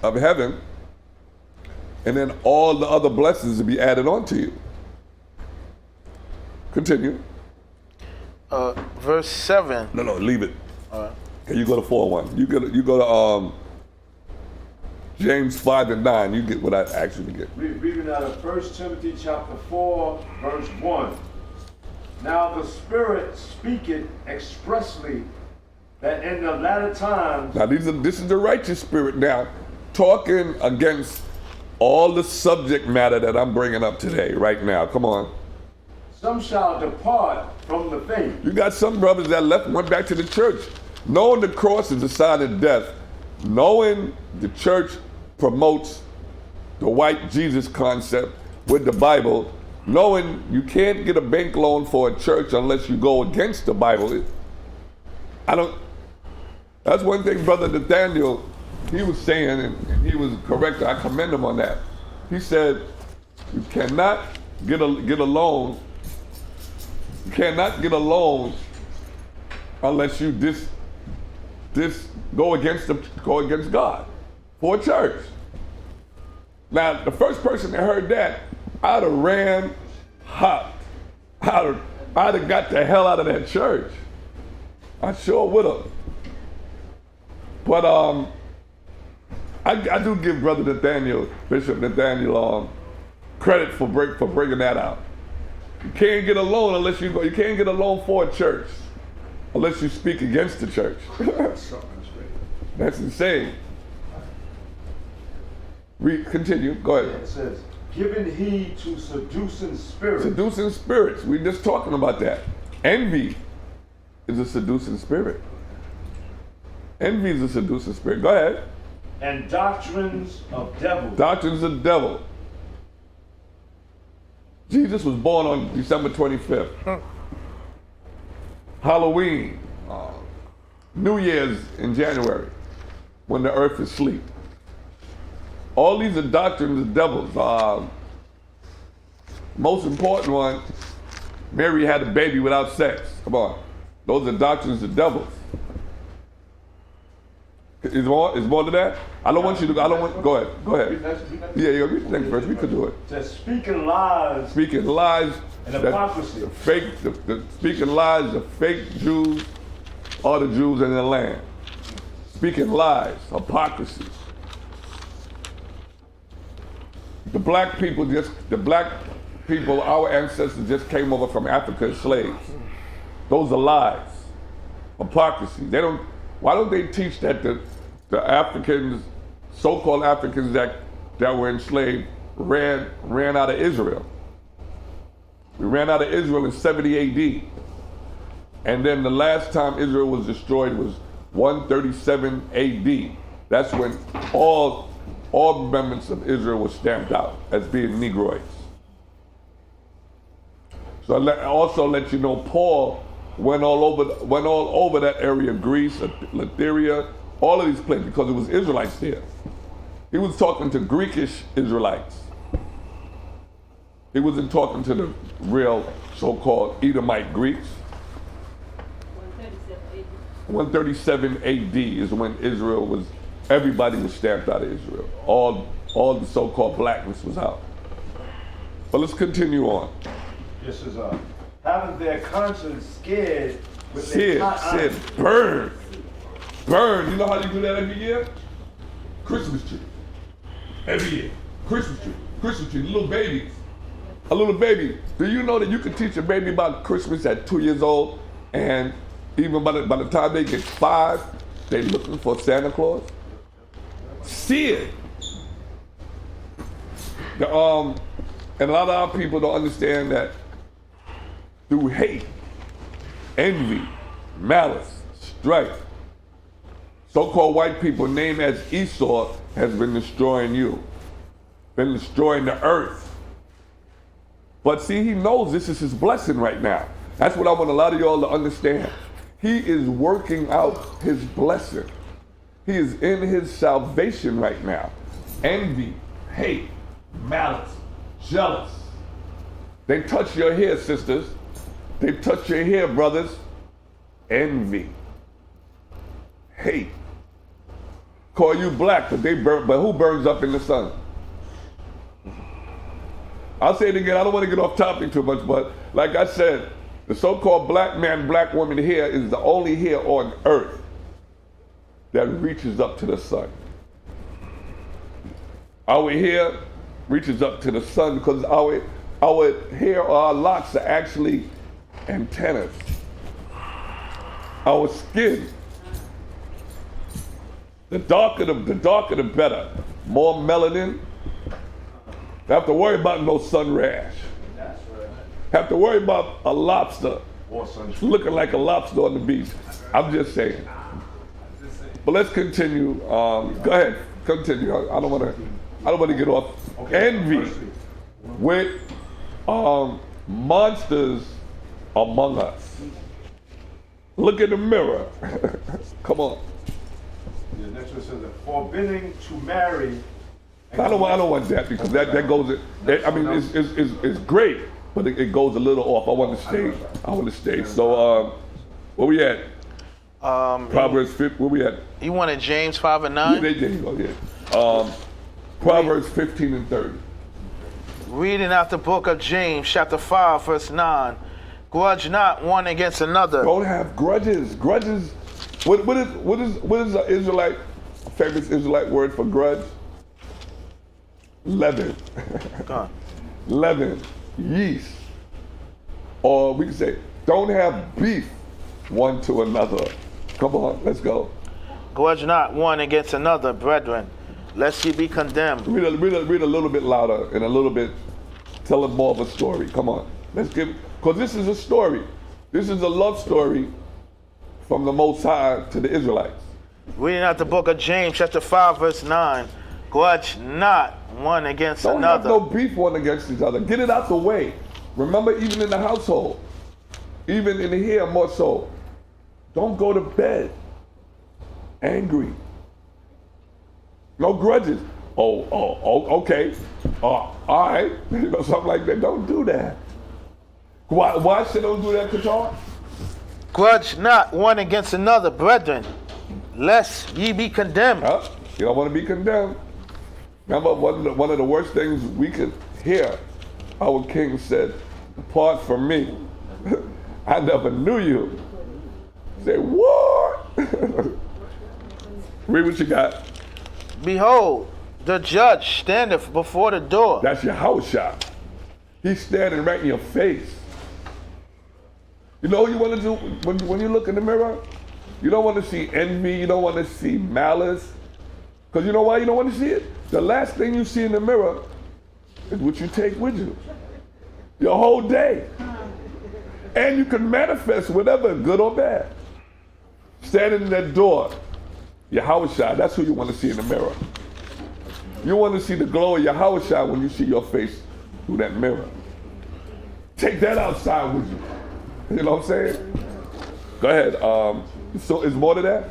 of heaven, and then all the other blessings will be added on to you. Continue. Verse 7. No, leave it. All right. Okay, you go to 4:1. You go to James 5 and 9. You get what I actually get. Reading out of 1 Timothy chapter 4, verse 1. Now the Spirit speaketh expressly that in the latter times. Now this is the righteous spirit now, talking against all the subject matter that I'm bringing up today, right now. Come on. Some shall depart from the faith. You got some brothers that went back to the church, knowing the cross is a sign of death, knowing the church promotes the white Jesus concept with the Bible, knowing you can't get a bank loan for a church unless you go against the Bible. That's one thing Brother Nathaniel, he was saying, and he was correct, I commend him on that. He said, you cannot get a loan. You cannot get a loan unless you go against God for a church. Now, the first person that heard that, I'd have ran hot. I'd have got the hell out of that church. I sure would have. But I do give Brother Nathaniel, Bishop Nathaniel, credit for bringing that out. You can't get a loan unless you go. You can't get a loan for a church unless you speak against the church. That's insane. Continue. Go ahead. It says, giving heed to seducing spirits. Seducing spirits. We're just talking about that. Envy is a seducing spirit. Envy is a seducing spirit. Go ahead. And doctrines of devils. Doctrines of the devil. Jesus was born on December 25th. Halloween. New Year's in January, when the earth is asleep. All these are doctrines of devils. Most important one, Mary had a baby without sex. Come on. Those are doctrines of devils. Is more to that? I don't want you to, go ahead. Yeah, read the thing first. We could do it. Says speaking lies. Speaking lies. And hypocrisy. The speaking lies, the fake Jews are the Jews in the land. Speaking lies, hypocrisy. The black people, our ancestors just came over from Africa as slaves. Those are lies, hypocrisy. Why don't they teach that the Africans, so-called Africans that were enslaved, ran out of Israel? We ran out of Israel in 70 AD. And then the last time Israel was destroyed was 137 AD. That's when all remnants of Israel were stamped out as being Negroids. So I also let you know Paul went all over that area, Greece, Lythyria, all of these places, because it was Israelites there. He was talking to Greekish Israelites. He wasn't talking to the real so-called Edomite Greeks. 137 AD is when everybody was stamped out of Israel. All the so-called blackness was out. But let's continue on. This is having their conscience scared with their hot burn. Burn. You know how you do that every year? Christmas tree. Every year. Christmas tree. Little babies. A little baby. Do you know that you can teach a baby about Christmas at 2 years old, and even by the time they get 5, they're looking for Santa Claus? See it. And a lot of our people don't understand that through hate, envy, malice, strife, so-called white people named as Esau has been destroying you, been destroying the earth. But see, he knows this is his blessing right now. That's what I want a lot of y'all to understand. He is working out his blessing. He is in his salvation right now. Envy, hate, malice, jealous. They touch your hair, sisters. They touch your hair, brothers. Envy, hate. Call you black, but who burns up in the sun? I'll say it again, I don't want to get off topic too much, but like I said, the so-called black man, black woman hair is the only hair on earth that reaches up to the sun. Our hair reaches up to the sun because our hair or our locks are actually antennas. Our skin, the darker the better. More melanin. Don't have to worry about no sun rash. That's right. Have to worry about a lobster looking like a lobster on the beach. I'm just saying. But let's continue. Go ahead, continue. I don't want to get off. Okay. Envy with monsters among us. Look in the mirror. Come on. The next one says, forbidding to marry. I don't want that because that goes. It's great, but it goes a little off. I want to stay. So where we at? Proverbs 5. Where we at? You wanted James 5 and 9? Yeah, there you go. Yeah. Proverbs 15 and 30. Reading out the book of James, chapter 5, verse 9. Grudge not one against another. Don't have grudges. Grudges What is the Israelite, famous Israelite word for grudge? Leaven. Come on. Leaven, yeast. Or we can say, don't have beef one to another. Come on, let's go. Grudge not one against another, brethren, lest ye be condemned. Read a little bit louder and a little bit, tell us more of a story. Come on, let's give, because this is a story. This is a love story from the Most High to the Israelites. Reading out the book of James, chapter 5, verse 9. Grudge not one against Don't another. have no beef one against each other. Get it out the way. Remember, even in the household, even in here more so, don't go to bed angry. No grudges. Oh, okay. All right. You know, something like that. Don't do that. Why should don't do that, Qatar? Grudge not one against another, brethren, lest ye be condemned. Huh? You don't want to be condemned. Remember, one of the worst things we could hear, our king said, "Depart from me. I never knew you." Say, what? Read what you got. Behold, the judge standeth before the door. That's your house shot. He's standing right in your face. You know what you want to do when you look in the mirror? You don't want to see envy. You don't want to see malice. Because you know why you don't want to see it? The last thing you see in the mirror is what you take with you. Your whole day. And you can manifest whatever, good or bad. Standing in that door, your house shot, that's who you want to see in the mirror. You want to see the glow of your house shot when you see your face through that mirror. Take that outside with you. You know what I'm saying? Go ahead. So is more to that?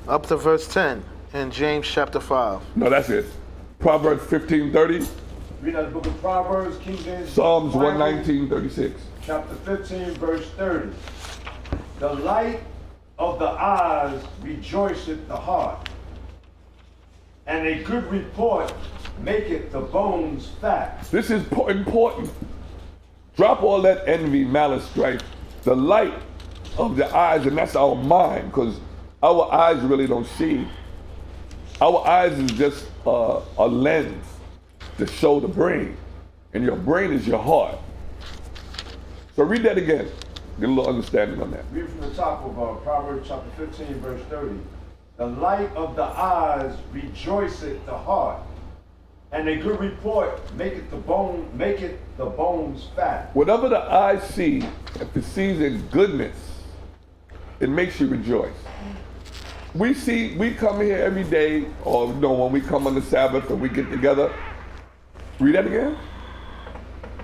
Up to verse 10 in James chapter 5. No, that's it. Proverbs 15:30. Read out the book of Proverbs, King James. Psalms Bible, 119:36. Chapter 15, verse 30. The light of the eyes rejoiceth the heart, and a good report maketh the bones fat. This is important. Drop all that envy, malice, strife. The light of the eyes, and that's our mind, because our eyes really don't see. Our eyes is just a lens to show the brain, and your brain is your heart. So read that again. Get a little understanding on that. Read from the top of Proverbs chapter 15, verse 30. The light of the eyes rejoiceth the heart, and a good report maketh the bones fat. Whatever the eye see, if it sees in goodness, it makes you rejoice. We come here every day, or you know, when we come on the Sabbath and we get together. Read that again.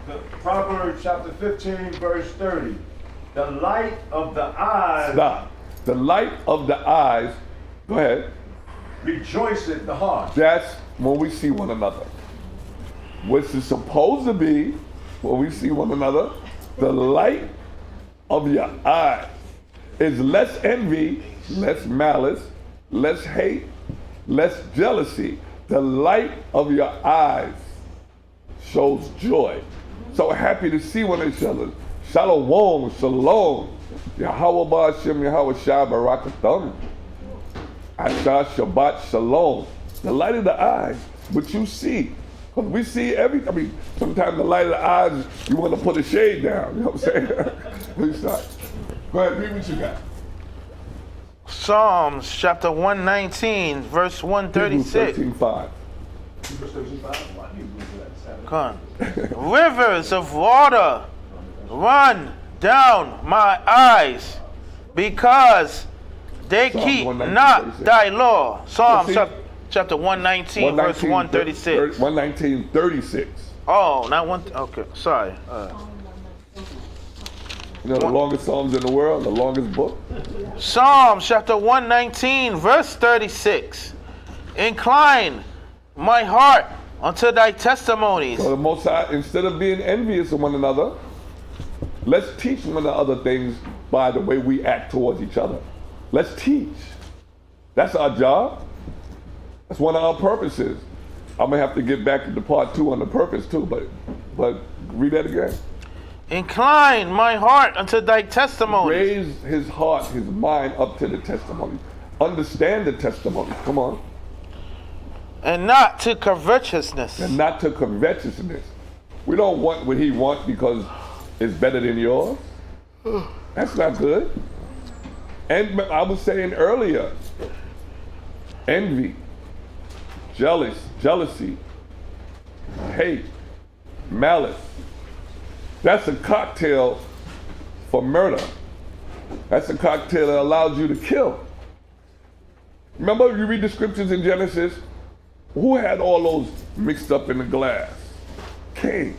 The Proverbs chapter 15, verse 30. The light of the eyes. Stop. The light of the eyes, go ahead. Rejoiceth the heart. That's when we see one another. What's it supposed to be when we see one another? The light of your eyes is less envy, less malice, less hate, less jealousy. The light of your eyes shows joy. So happy to see one of each other. Shalom, shalom. Yahweh Ba'ashem, Yahweh Shai Barakatham. Asha Shabbat Shalom. The light of the eyes, what you see. Because we see everything. I mean, sometimes the light of the eyes, you want to put a shade down. You know what I'm saying? Please start. Go ahead, read what you got. Psalms chapter 119, verse 136. 13:5. Come on. Rivers of water run down my eyes because they Psalm keep 119, not 36. thy law. Psalm Let's see. chapter 119, verse 136. 119:36. Oh, not one. Okay, sorry. You know the longest Psalms in the world, the longest book? Psalm chapter 119, verse 36. Incline my heart unto thy testimonies. So the Most High, instead of being envious of one another, let's teach one another things by the way we act towards each other. Let's teach. That's our job. That's one of our purposes. I'm gonna have to get back to part 2 on the purpose too, but read that again. Incline my heart unto thy testimony. Raise his heart, his mind up to the testimony. Understand the testimony. Come on. And not to covetousness. And not to covetousness. We don't want what he wants because it's better than yours. That's not good. And I was saying earlier, envy, jealousy, hate, malice. That's a cocktail for murder. That's a cocktail that allows you to kill. Remember, you read the scriptures in Genesis, who had all those mixed up in the glass? Cain.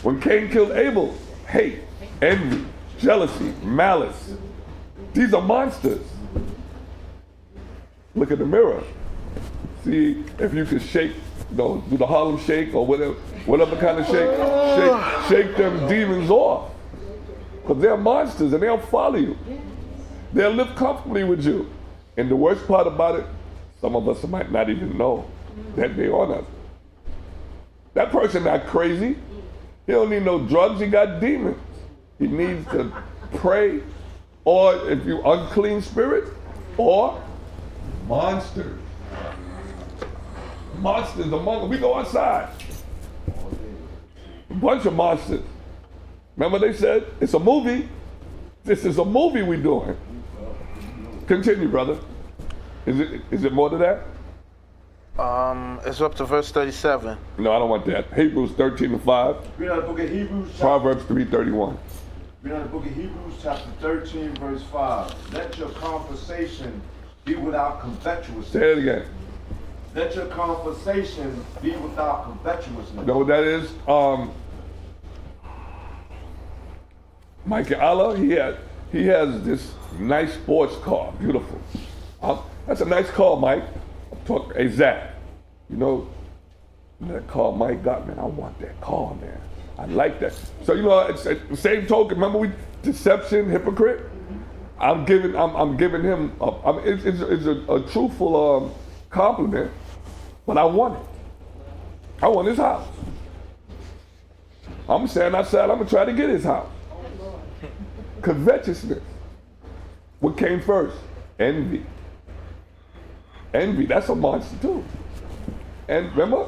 When Cain killed Abel, hate, envy, jealousy, malice. These are monsters. Look at the mirror. See if you can shake, do the Harlem Shake or whatever kind of shake them demons off. Because they're monsters and they'll follow you. They'll live comfortably with you. And the worst part about it, some of us might not even know that they're on us. That person not crazy. He don't need no drugs, he got demons. He needs to pray, or if you unclean spirit, or monsters. Monsters among us. We go outside. A bunch of monsters. Remember they said, it's a movie. This is a movie we're doing. Continue, brother. Is it more to that? It's up to verse 37. No, I don't want that. Hebrews 13:5. Read out the book of Hebrews. Proverbs 3:31. Read out the book of Hebrews, chapter 13, verse 5. Let your conversation be without covetousness. Say it again. Let your conversation be without covetousness. You know what that is? Mike Allah, he has this nice sports car, beautiful. That's a nice car, Mike. Talk, hey Zach, you know that car Mike got, man. I want that car, man. I like that. So you know, it's the same token. Remember, deception, hypocrite. I'm giving him. It's a truthful compliment, but I want it. I want his house. I'm standing outside. I'm gonna try to get his house. Covetousness. What came first? Envy. Envy. That's a monster too. And remember,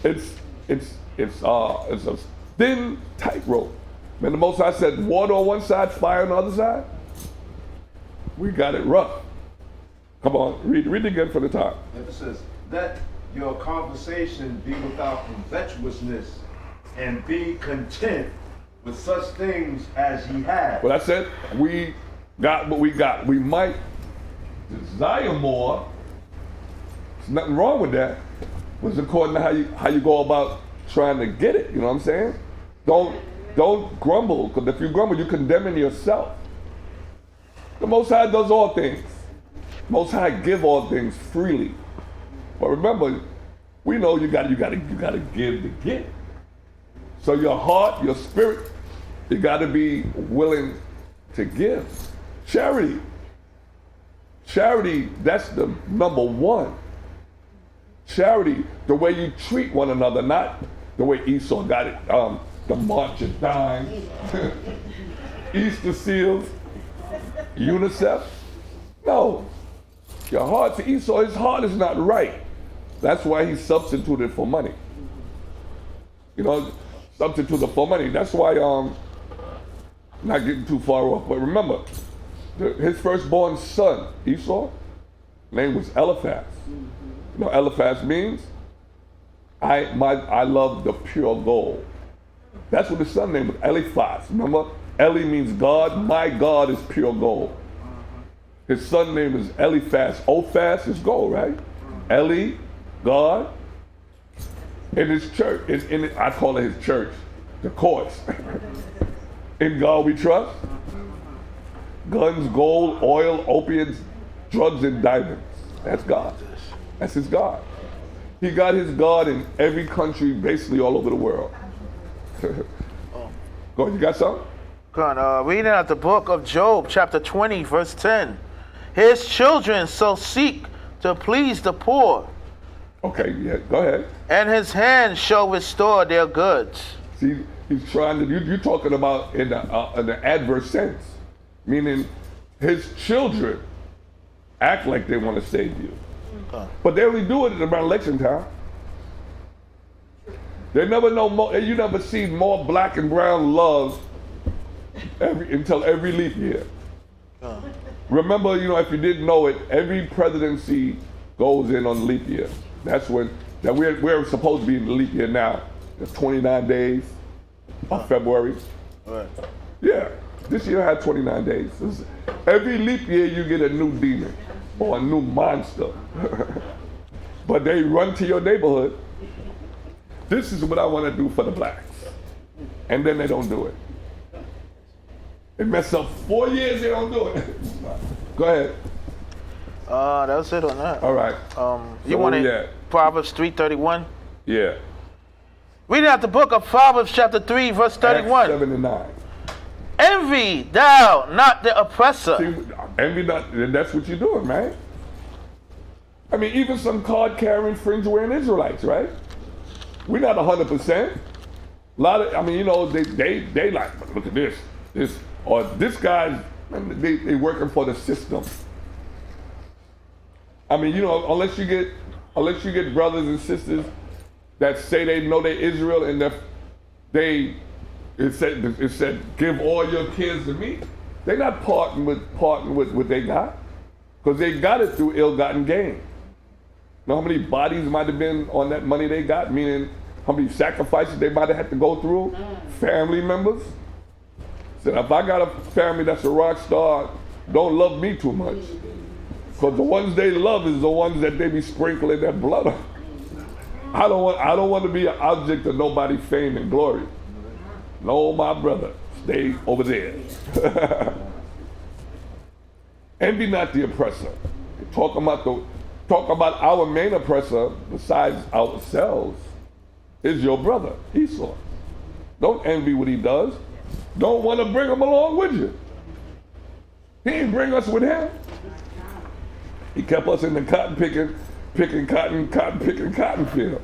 it's a thin tightrope. When the Most High said water on one side, fire on the other side, we got it rough. Come on, read it again from the top. It says, let your conversation be without covetousness, and be content with such things as ye have. Well, I said we got what we got. We might desire more. There's nothing wrong with that. But it's according to how you go about trying to get it. You know what I'm saying? Don't grumble, because if you grumble, you're condemning yourself. The Most High does all things. Most High give all things freely. But remember, we know you gotta give to get. So your heart, your spirit, you gotta be willing to give. Charity. Charity, that's the number one. Charity, the way you treat one another, not the way Esau got it, the March of Dimes, Easter seals, UNICEF. No. Your heart to Esau, his heart is not right. That's why he substituted for money. You know, substituted for money. That's why, not getting too far off, but remember, his firstborn son, Esau, name was Eliphaz. You know what Eliphaz means? I love the pure gold. That's what his son name was, Eliphaz. Remember, Eli means God. My God is pure gold. His son name is Eliphaz. Ophaz is gold, right? Eli, God. In his church, I call it his church, the courts. In God we trust. Guns, gold, oil, opiates, drugs, and diamonds. That's God. That's his God. He got his God in every country, basically all over the world. Go ahead, you got something? Go on, reading out the book of Job, chapter 20, verse 10. His children so seek to please the poor. Okay, yeah, go ahead. And his hand shall restore their goods. See, He's trying to, you're talking about in the adverse sense, meaning his children act like they want to save you. But they only do it around election time. They never know more, you never see more black and brown love until every leap year. Remember, if you didn't know it, every presidency goes in on leap year. That's when, we're supposed to be in the leap year now. The 29 days of February. Right. Yeah, this year had 29 days. Every leap year you get a new demon or a new monster. But they run to your neighborhood. This is what I want to do for the blacks. And then they don't do it. They mess up 4 years, they don't do it. Go ahead. That's it on that. All right. You wanted Proverbs 3:31? Yeah. Reading out the book of Proverbs chapter 3, verse 31. Acts 7 and 9. Envy thou not the oppressor. See, envy not, and that's what you're doing, man. I mean, even some card-carrying, fringe-wearing Israelites, right? We're not 100%. A lot of, they like, look at this, or this guy's, they working for the system. I mean, unless you get brothers and sisters that say they know they're Israel and it said give all your kids to me. They're not parting with what they got, because they got it through ill-gotten gain. Know how many bodies might have been on that money they got, meaning how many sacrifices they might have had to go through? Family members. Said, if I got a family that's a rock star, don't love me too much. Because the ones they love is the ones that they be sprinkling their blood on. I don't want to be an object of nobody's fame and glory. No, my brother, stay over there. Envy not the oppressor. Talk about our main oppressor besides ourselves is your brother, Esau. Don't envy what he does. Don't want to bring him along with you. He didn't bring us with him. He kept us in the cotton picking cotton field.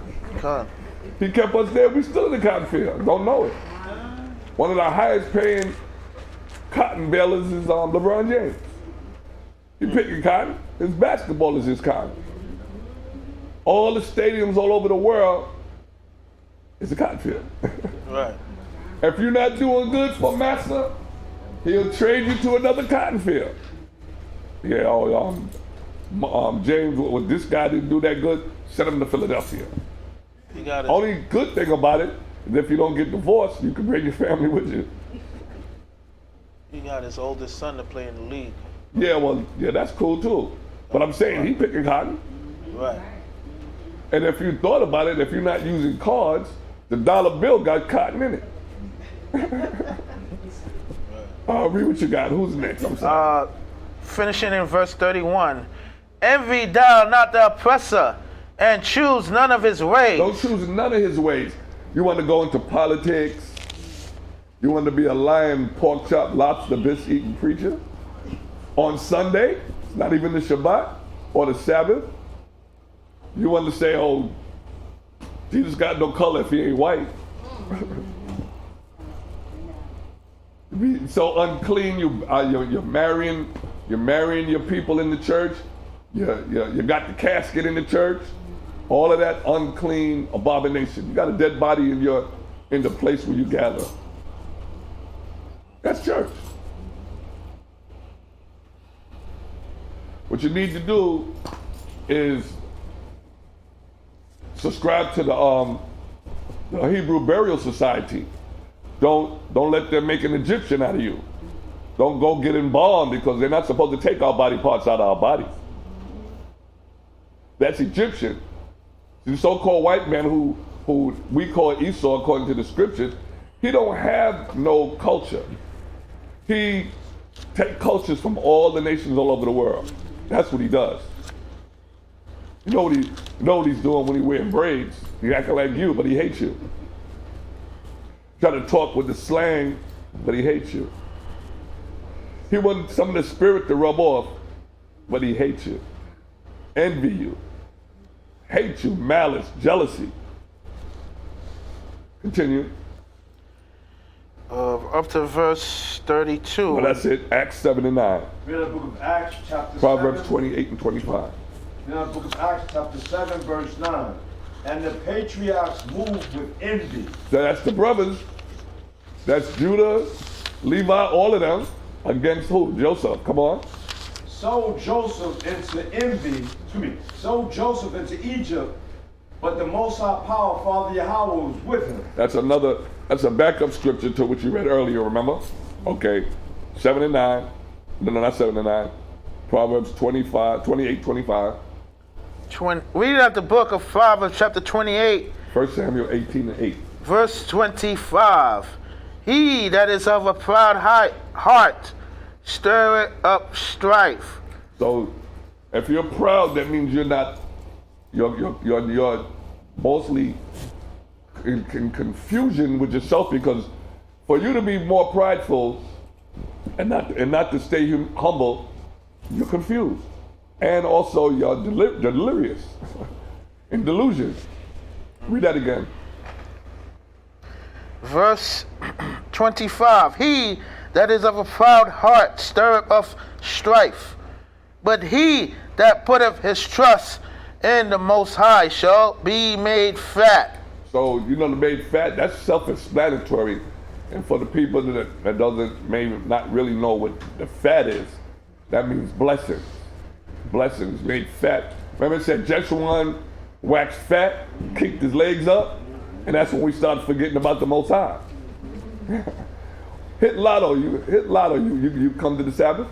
He kept us there. We still in the cotton field. Don't know it. One of the highest paying cotton balers is LeBron James. He picking cotton. His basketball is his cotton. All the stadiums all over the world is a cotton field. Right. If you're not doing good for Massa, he'll trade you to another cotton field. Yeah, James, well, this guy didn't do that good, send him to Philadelphia. You got it. Only good thing about it is if you don't get divorced, you can bring your family with you. He got his oldest son to play in the league. Yeah, that's cool too. But I'm saying he picking cotton. Right. And if you thought about it, if you're not using cards, the dollar bill got cotton in it. Read what you got. Who's next? I'm sorry. Finishing in verse 31. Envy thou not the oppressor, and choose none of his ways. Don't choose none of his ways. You want to go into politics? You want to be a lion, pork chop, lobster, biscuit eating preacher? On Sunday, it's not even the Shabbat or the Sabbath. You want to say, oh, Jesus got no color if he ain't white. Be so unclean, you're marrying your people in the church. You got the casket in the church. All of that unclean abomination. You got a dead body in the place where you gather. That's church. What you need to do is subscribe to the Hebrew Burial Society. Don't let them make an Egyptian out of you. Don't go get embalmed, because they're not supposed to take our body parts out of our bodies. That's Egyptian. The so-called white man who we call Esau according to the scriptures, he don't have no culture. He take cultures from all the nations all over the world. That's what he does. You know what he's doing when he wearing braids. He acting like you, but he hates you. Try to talk with the slang, but he hates you. He wants some of the spirit to rub off, but he hates you. Envy you. Hate you, malice, jealousy. Continue. up to verse 32. Well, that's it. Acts 7 and 9. Read the book of Acts, chapter Proverbs 7. 28 and 25. Read the book of Acts, chapter 7, verse 9. And the patriarchs moved with envy. So that's the brothers. That's Judah, Levi, all of them against who? Joseph. Come on. Sold Joseph into Egypt, but the Most High Power, Father Yahweh, was with him. That's a backup scripture to what you read earlier, remember? Okay. 7 and 9. No, not 7 and 9. Proverbs 28, 25. Read out the book of Proverbs, chapter 28, 1 Samuel 18 and 8. verse 25. He that is of a proud heart stirreth up strife. So if you're proud, that means you're mostly in confusion with yourself, because for you to be more prideful and not to stay humble, you're confused. And also you're delirious in delusion. Read that again. Verse 25. He that is of a proud heart stirreth up strife, but he that putteth his trust in the Most High shall be made fat. So, the made fat, that's self-explanatory. And for the people that may not really know what the fat is, that means blessings. Blessings, made fat. Remember it said just one waxed fat, kicked his legs up, and that's when we started forgetting about the Most High. Hit lotto, you come to the Sabbath?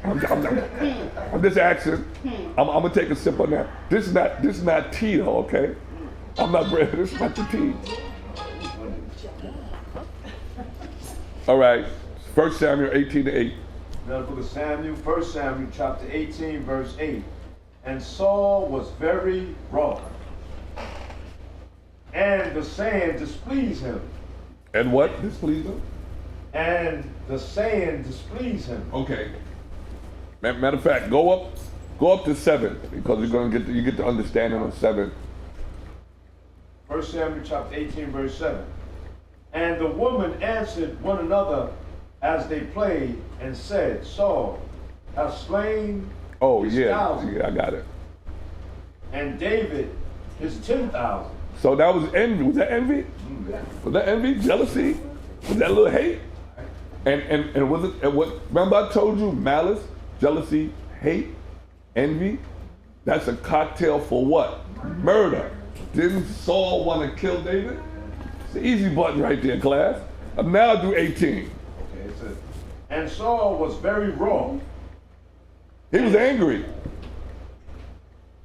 I'm just asking. I'm gonna take a sip on that. This is not tea though, okay? I'm not bread, this is not the tea. All right, 1 Samuel 18 to 8. Now the book of Samuel, 1 Samuel chapter 18, verse 8. And Saul was very wroth, and the saying displeased him. And what displeased him? And the saying displeased him. Okay. Matter of fact, go up to 7, because you get the understanding of 7. 1 Samuel chapter 18, verse 7. And the woman answered one another as they played, and said, Saul hath slain his 1,000, yeah, I got it. and David his 10,000. So that was envy. Was that envy? Was that envy? Jealousy? Was that a little hate? And was it? Remember I told you malice, jealousy, hate, envy. That's a cocktail for what? Murder. Didn't Saul want to kill David? It's the easy button right there, class. Now do 18. Okay, it says, and Saul was very wroth, He was angry.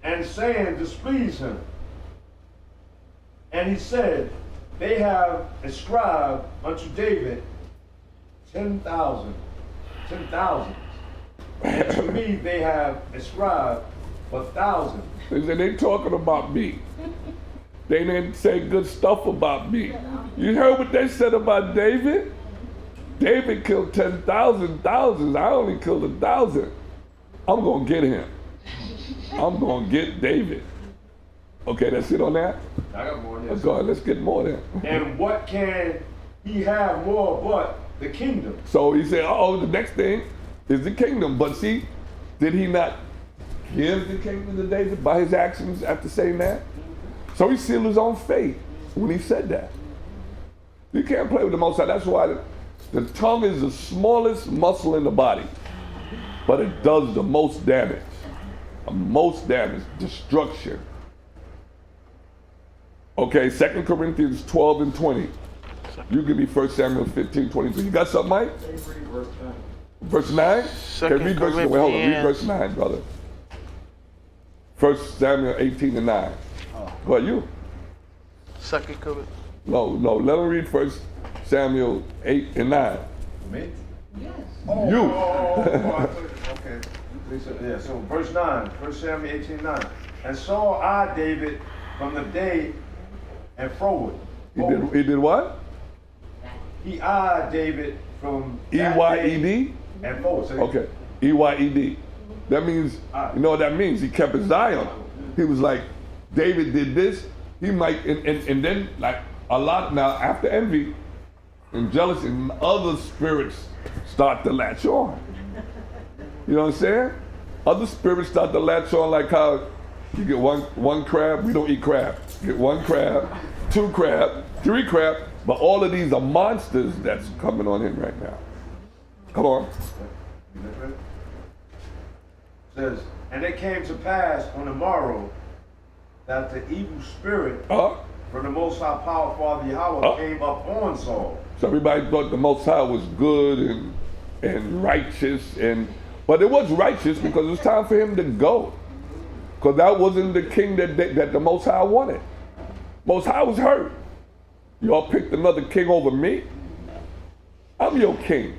and saying displeased him. And he said, they have ascribed unto David 10,000. And to me they have ascribed 1,000. They said they talking about me. They didn't say good stuff about me. You heard what they said about David? David killed 10,000 thousands. I only killed 1,000. I'm gonna get him. I'm gonna get David. Okay, that's it on that? I got more. Let's go ahead, let's get more then. And what can he have more but the kingdom? So he said, the next thing is the kingdom. But see, did he not give the kingdom to David by his actions after saying that? So he sealed his own fate when he said that. You can't play with the Most High. That's why the tongue is the smallest muscle in the body, but it does the most damage. Most damage, destruction. Okay, 2 Corinthians 12 and 20. You give me 1 Samuel 15, 22. You got something, Mike? Verse 9? Okay, read verse 9. Wait, hold on. Read verse 9, brother. 1 Samuel 18 and 9. Well, you. 2 Corinthians. No, let him read 1 Samuel 8 and 9. Me? Yes. You. Okay. Yeah, so verse 9, 1 Samuel 18:9. And saw I David from the day and forward. He did what? He eyed David from that EYED? day and forward. So Okay, EYED. That means, you know what that means? He kept his eye on him. He was like, David did this, he might, and then like a lot, now after envy, and jealousy, and other spirits start to latch on. You know what I'm saying? Other spirits start to latch on, like how you get one crab, we don't eat crab. You get one crab, two crab, three crab, but all of these are monsters that's coming on in right now. Come on. It says, and it came to pass on the morrow that the evil spirit from the Most High Power, Father Yahweh, came up on Saul. So everybody thought the Most High was good and righteous, but it was righteous because it was time for him to go. Because that wasn't the king that the Most High wanted. Most High was hurt. Y'all picked another king over me? I'm your king.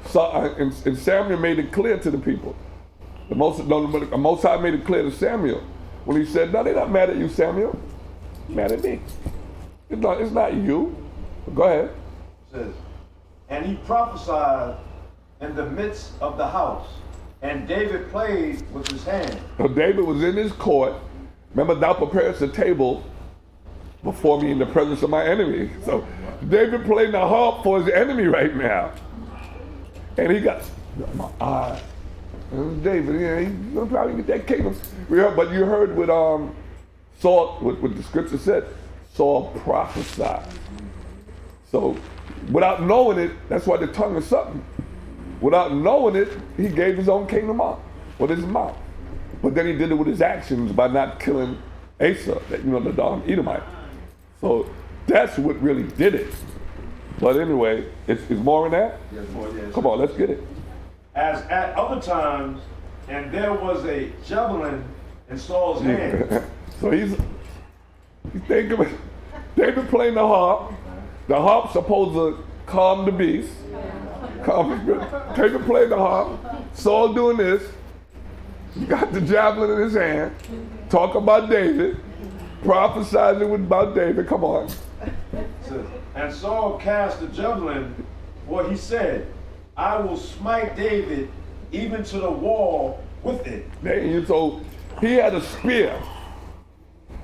So, and Samuel made it clear to the people. The Most High made it clear to Samuel when he said, no, they're not mad at you, Samuel. Mad at me. It's not you. Go ahead. It says, and he prophesied in the midst of the house, and David played with his hand. So David was in his court. Remember, thou preparest a table before me in the presence of my enemy. So David playing the harp for his enemy right now. And he got my eye. David, yeah, he's gonna probably get that kingdom. But you heard what Saul, what the scripture said, Saul prophesied. So without knowing it, that's why the tongue is something. Without knowing it, he gave his own kingdom up with his mouth. But then he did it with his actions by not killing Asa, the Edomite. So that's what really did it. But anyway, it's more in that? Yes, more, yes. Come on, let's get it. As at other times, and there was a javelin in Saul's hand. So he's thinking, David playing the harp. The harp's supposed to calm the beast. David playing the harp. Saul doing this. He got the javelin in his hand. Talk about David. Prophesizing about David. Come on. And Saul cast the javelin, for he said, I will smite David even to the wall with it. So he had a spear.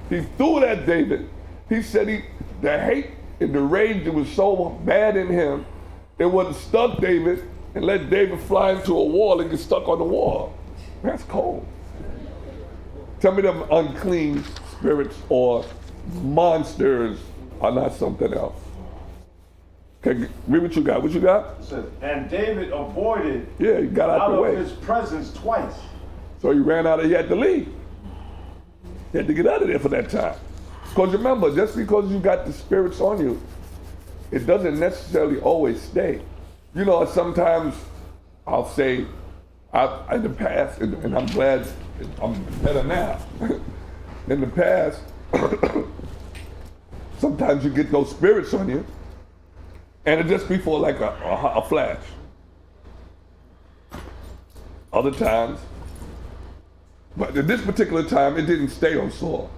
He threw it at David. He said the hate and the rage that was so bad in him, it would have stuck David and let David fly into a wall and get stuck on the wall. That's cold. Tell me them unclean spirits or monsters are not something else. Okay, read what you got. What you got? It says, and David avoided he got out the way. of his presence twice. So he had to leave. He had to get out of there for that time. Because remember, just because you got the spirits on you, it doesn't necessarily always stay. You know, sometimes I'll say, in the past, and I'm glad I'm better now. In the past, sometimes you get those spirits on you, and it just be for like a flash. Other times, but at this particular time, it didn't stay on Saul,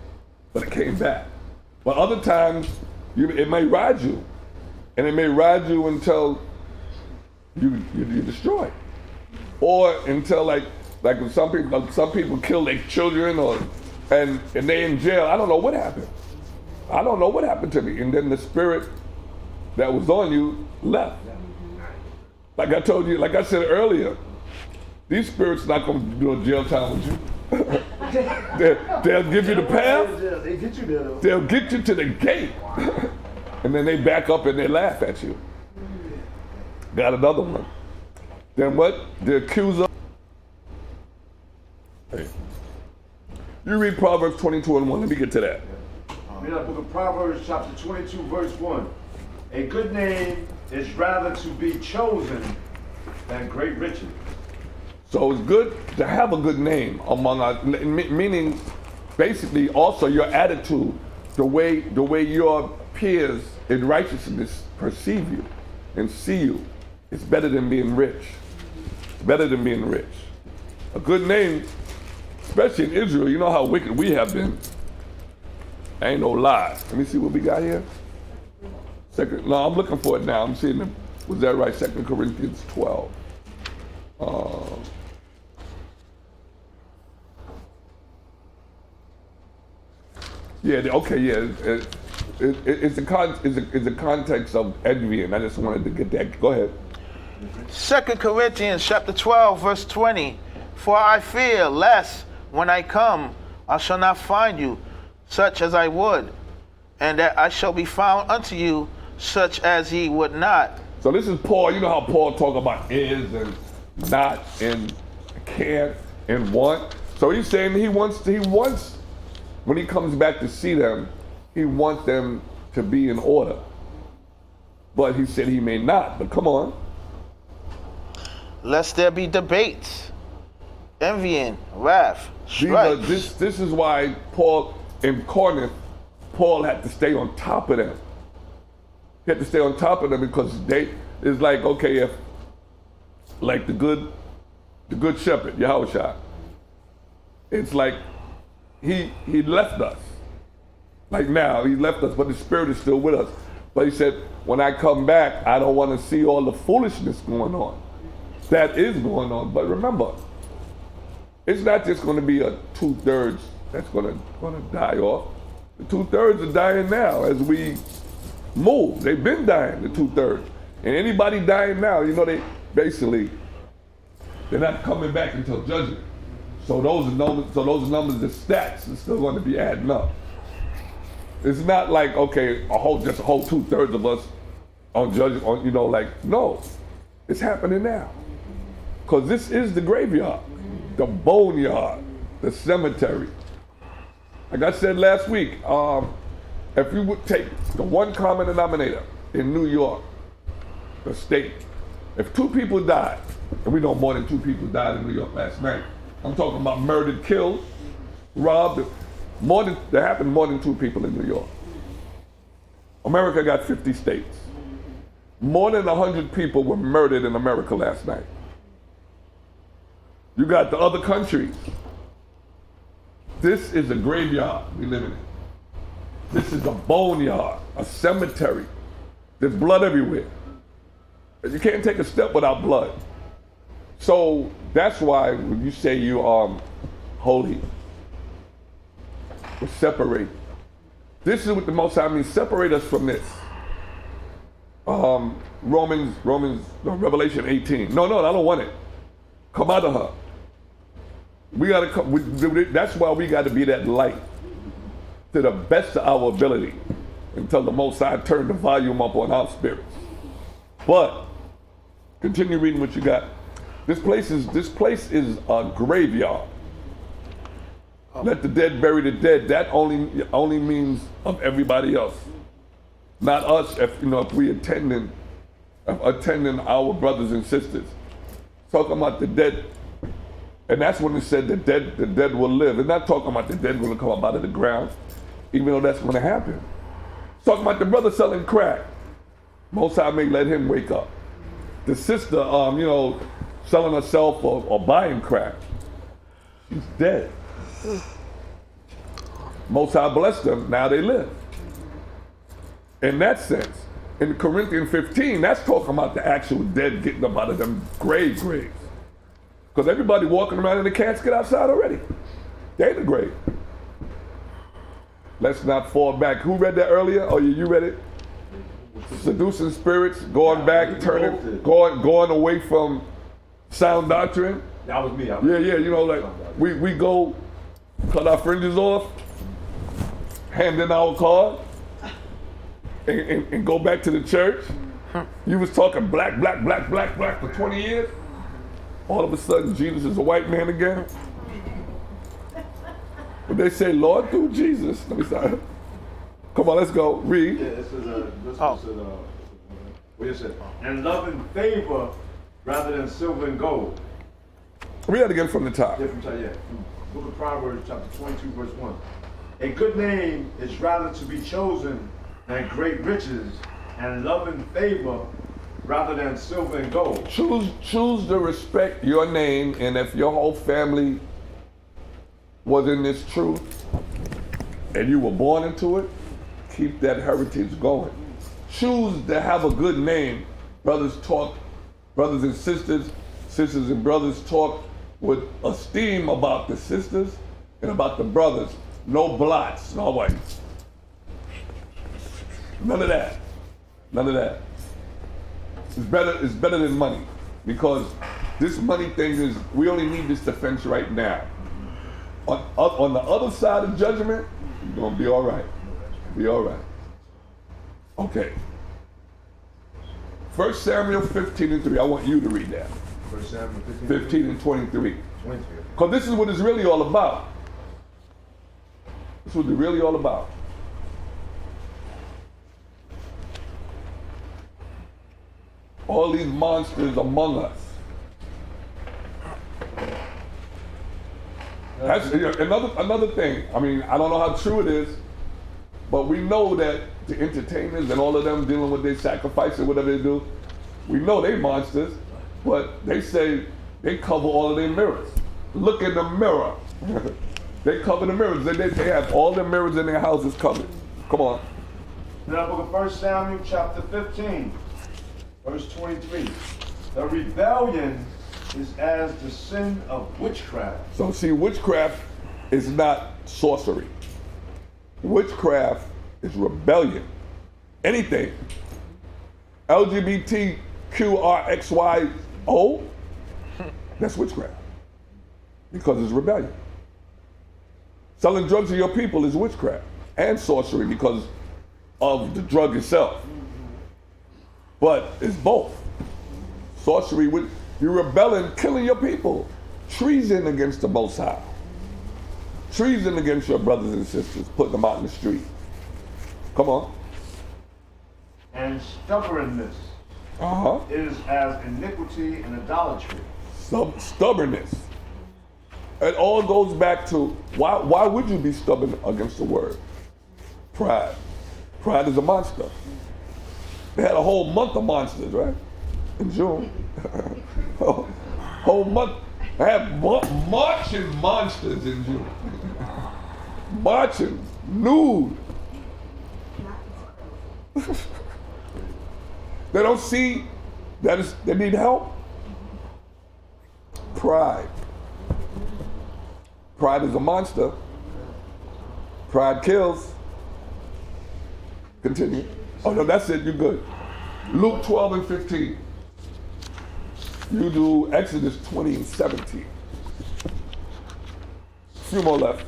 but it came back. But other times, it may ride you, and it may ride you until you destroy, or until like when some people kill their children, and they in jail. I don't know what happened. I don't know what happened to me, and then the spirit that was on you left. Like I told you, like I said earlier, these spirits not going to do a jail time with you. They'll give you the path. They get you there though. They'll get you to the gate. And then they back up and they laugh at you. Got another one. Then what? The accuser. Hey. You read Proverbs 22:1. Let me get to that. Read the book of Proverbs chapter 22 verse 1. A good name is rather to be chosen than great riches. So it's good to have a good name among us, meaning basically also your attitude, the way your peers in righteousness perceive you and see you. It's better than being rich. It's better than being rich. A good name, especially in Israel, you know how wicked we have been. Ain't no lie. Let me see what we got here. No, I'm looking for it now. I'm seeing it. Was that right? 2 Corinthians 12. It's the context of envy, and I just wanted to get that. Go ahead. 2 Corinthians chapter 12, verse 20. For I fear lest when I come, I shall not find you such as I would, and that I shall be found unto you such as ye would not. So this is Paul. You know how Paul talk about is and not and can't and want. So he's saying he wants when he comes back to see them, he wants them to be in order. But he said he may not. But come on. Lest there be debates, envying, wrath, strife. This is why Paul in Corinth, Paul had to stay on top of them. He had to stay on top of them because it's like, okay, if like the good shepherd, Yahushua, it's like he left us. Like now, he left us, but the Spirit is still with us. But he said, when I come back, I don't want to see all the foolishness going on. That is going on. But remember, it's not just going to be a 2/3 that's going to die off. The 2/3 are dying now as we move. They've been dying, the 2/3. And anybody dying now, you know, they're not coming back until judgment. So those numbers, the stats are still going to be adding up. It's not like, okay, a whole 2/3 of us on judgment, no, it's happening now. Because this is the graveyard, the boneyard, the cemetery. Like I said last week, if you would take the one common denominator in New York, the state, if 2 people died, and we know more than 2 people died in New York last night. I'm talking about murdered, killed, robbed. There happened more than 2 people in New York. America got 50 states. More than 100 people were murdered in America last night. You got the other countries. This is a graveyard we live in. This is a boneyard, a cemetery. There's blood everywhere. You can't take a step without blood. So that's why when you say you are holy, we're separated. This is what the Most High means, separate us from this. Revelation 18. No, I don't want it. Come out of her. We gotta come. That's why we got to be that light to the best of our ability until the Most High turn the volume up on our spirits. But continue reading what you got. This place is a graveyard. Let the dead bury the dead. That only means of everybody else, not us. If we attending our brothers and sisters, talking about the dead, and that's when it said the dead will live. It's not talking about the dead will come up out of the ground, even though that's going to happen. It's talking about the brother selling crack. Most High may let him wake up. The sister, selling herself or buying crack, she's dead. Most High blessed them, now they live. In that sense, in Corinthians 15, that's talking about the actual dead getting up out of them graves. Because everybody walking around in the casket outside already. They in the grave. Let's not fall back. Who read that earlier? Oh, yeah, you read it? Seducing spirits, going back, going away from sound doctrine. That was me. We go cut our fringes off, hand in our card, and go back to the church. You was talking black for 20 years. All of a sudden, Jesus is a white man again. But they say, Lord, through Jesus. Let me start. Come on, let's go. Read. Yeah, what is it? And love and favor rather than silver and gold. Read that again from the top. Yeah, Book of Proverbs, chapter 22, verse 1. A good name is rather to be chosen than great riches, and love and favor rather than silver and gold. Choose to respect your name, and if your whole family was in this truth, and you were born into it, keep that heritage going. Choose to have a good name. Brothers and sisters and brothers talk with esteem about the sisters and about the brothers. No blots, no whites. None of that. None of that. It's better than money, because this money thing is, we only need this defense right now. On the other side of judgment, you're gonna be all right. Be all right. Okay. 1 Samuel 15:3. I want you to read that. 1 Samuel 15 and 23. 23. Because this is what it's really all about. This is what it's really all about. All these monsters among us. That's another thing. I mean, I don't know how true it is, but we know that the entertainers and all of them dealing with their sacrifice and whatever they do, we know they monsters, but they say they cover all of their mirrors. Look in the mirror. They cover the mirrors. They have all the mirrors in their houses covered. Come on. Now, book of 1 Samuel chapter 15, verse 23. The rebellion is as the sin of witchcraft. So see, witchcraft is not sorcery. Witchcraft is rebellion. Anything. LGBTQRXYO, that's witchcraft. Because it's rebellion. Selling drugs to your people is witchcraft and sorcery because of the drug itself. But it's both. Sorcery, you're rebelling, killing your people. Treason against the Most High. Treason against your brothers and sisters, putting them out in the street. Come on. And stubbornness is as iniquity and idolatry. Stubbornness. It all goes back to, why would you be stubborn against the word? Pride. Pride is a monster. They had a whole month of monsters, right? In June. Whole month. I had marching monsters in June. Marching, nude. They don't see that they need help. Pride. Pride is a monster. Pride kills. Continue. Oh no, that's it, you're good. Luke 12 and 15. You do Exodus 20 and 17. A few more left.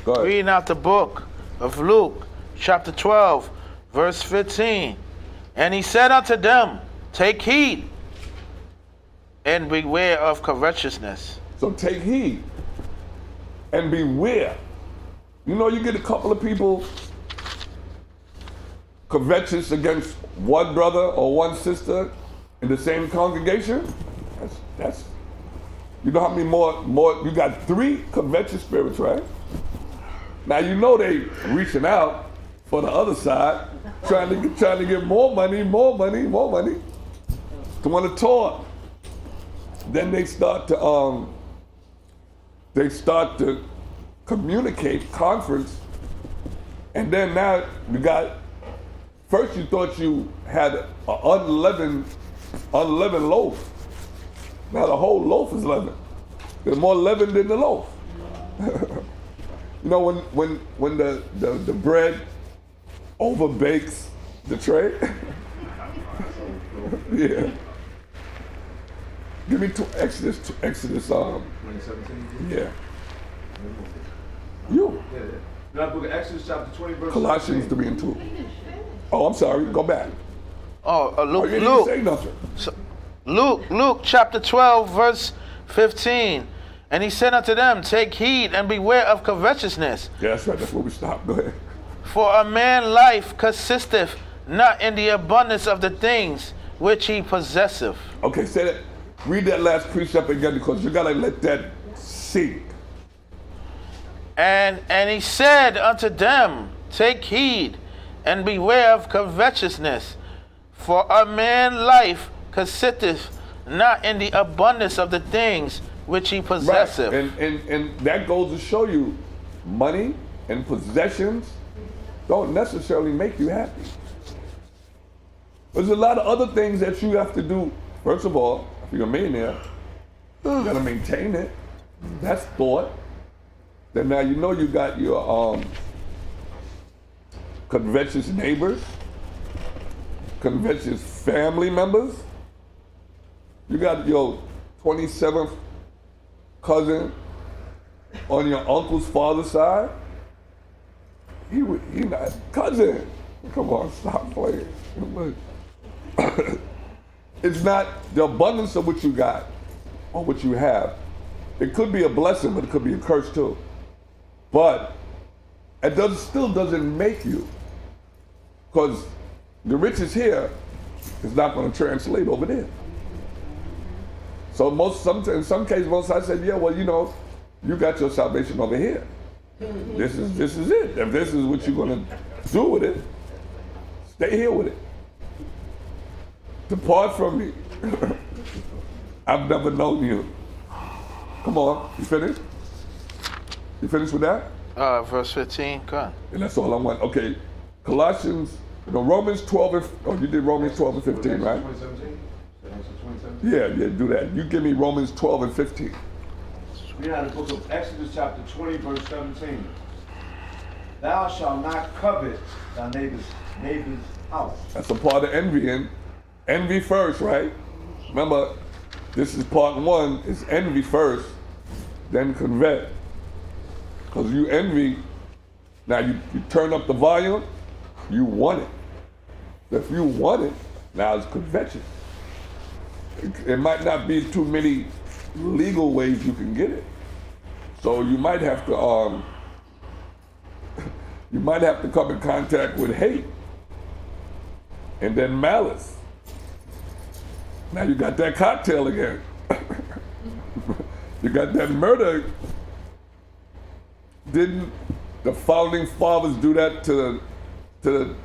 Go ahead. Reading out the book of Luke, chapter 12, verse 15. And he said unto them, take heed and beware of covetousness. So take heed and beware. You know, you get a couple of people covetous against one brother or one sister in the same congregation. That's you know how many more you got 3 covetous spirits, right? Now you know they reaching out for the other side, trying to get more money, to want to talk. Then they start to communicate, conference, and then now you got. First you thought you had an unleavened loaf. Now the whole loaf is leavened. There's more leaven than the loaf. You know when the bread overbakes the tray? Yeah. Give me Exodus 2017? Yeah. You. Yeah. Now, book of Exodus chapter 20, verse Colossians 3 and 2. Oh, I'm sorry. Go back. Luke, you didn't say nothing. Luke chapter 12, verse 15. And he said unto them, take heed and beware of covetousness. Yeah, that's right. That's where we stop. Go ahead. For a man's life consisteth not in the abundance of the things which he possesseth. Okay, say that. Read that last precept again, because you gotta let that sink. And he said unto them, take heed and beware of covetousness, for a man's life consisteth not in the abundance of the things which he possesseth. Right. And that goes to show you, money and possessions don't necessarily make you happy. There's a lot of other things that you have to do. First of all, if you're a millionaire, you gotta maintain it. That's thought. then now you know you got your covetous neighbors, covetous family members. You got your 27th cousin on your uncle's father's side. He not cousin. Come on, stop playing. It's not the abundance of what you got or what you have. It could be a blessing, but it could be a curse too. But it still doesn't make you, because the riches here is not going to translate over there. So in some cases, most I said, yeah, well, you know, you got your salvation over here. This is it. If this is what you're going to do with it, stay here with it. Depart from me. I've never known you. Come on, you finished? You finished with that? Verse 15, go on. And that's all I want. Okay, Romans 12 and, you did Romans 12 and 15, right? 2017? Yeah, do that. You give me Romans 12 and 15. We are in the book of Exodus chapter 20, verse 17. Thou shalt not covet thy neighbor's house. That's a part of envying. Envy first, right? Remember, this is part one, is envy first, then covet. Because you envy, now you turn up the volume, you want it. If you want it, now it's coveting. It might not be too many legal ways you can get it. So you might have to come in contact with hate and then malice. Now you got that cocktail again. You got that murder. Didn't the founding fathers do that to the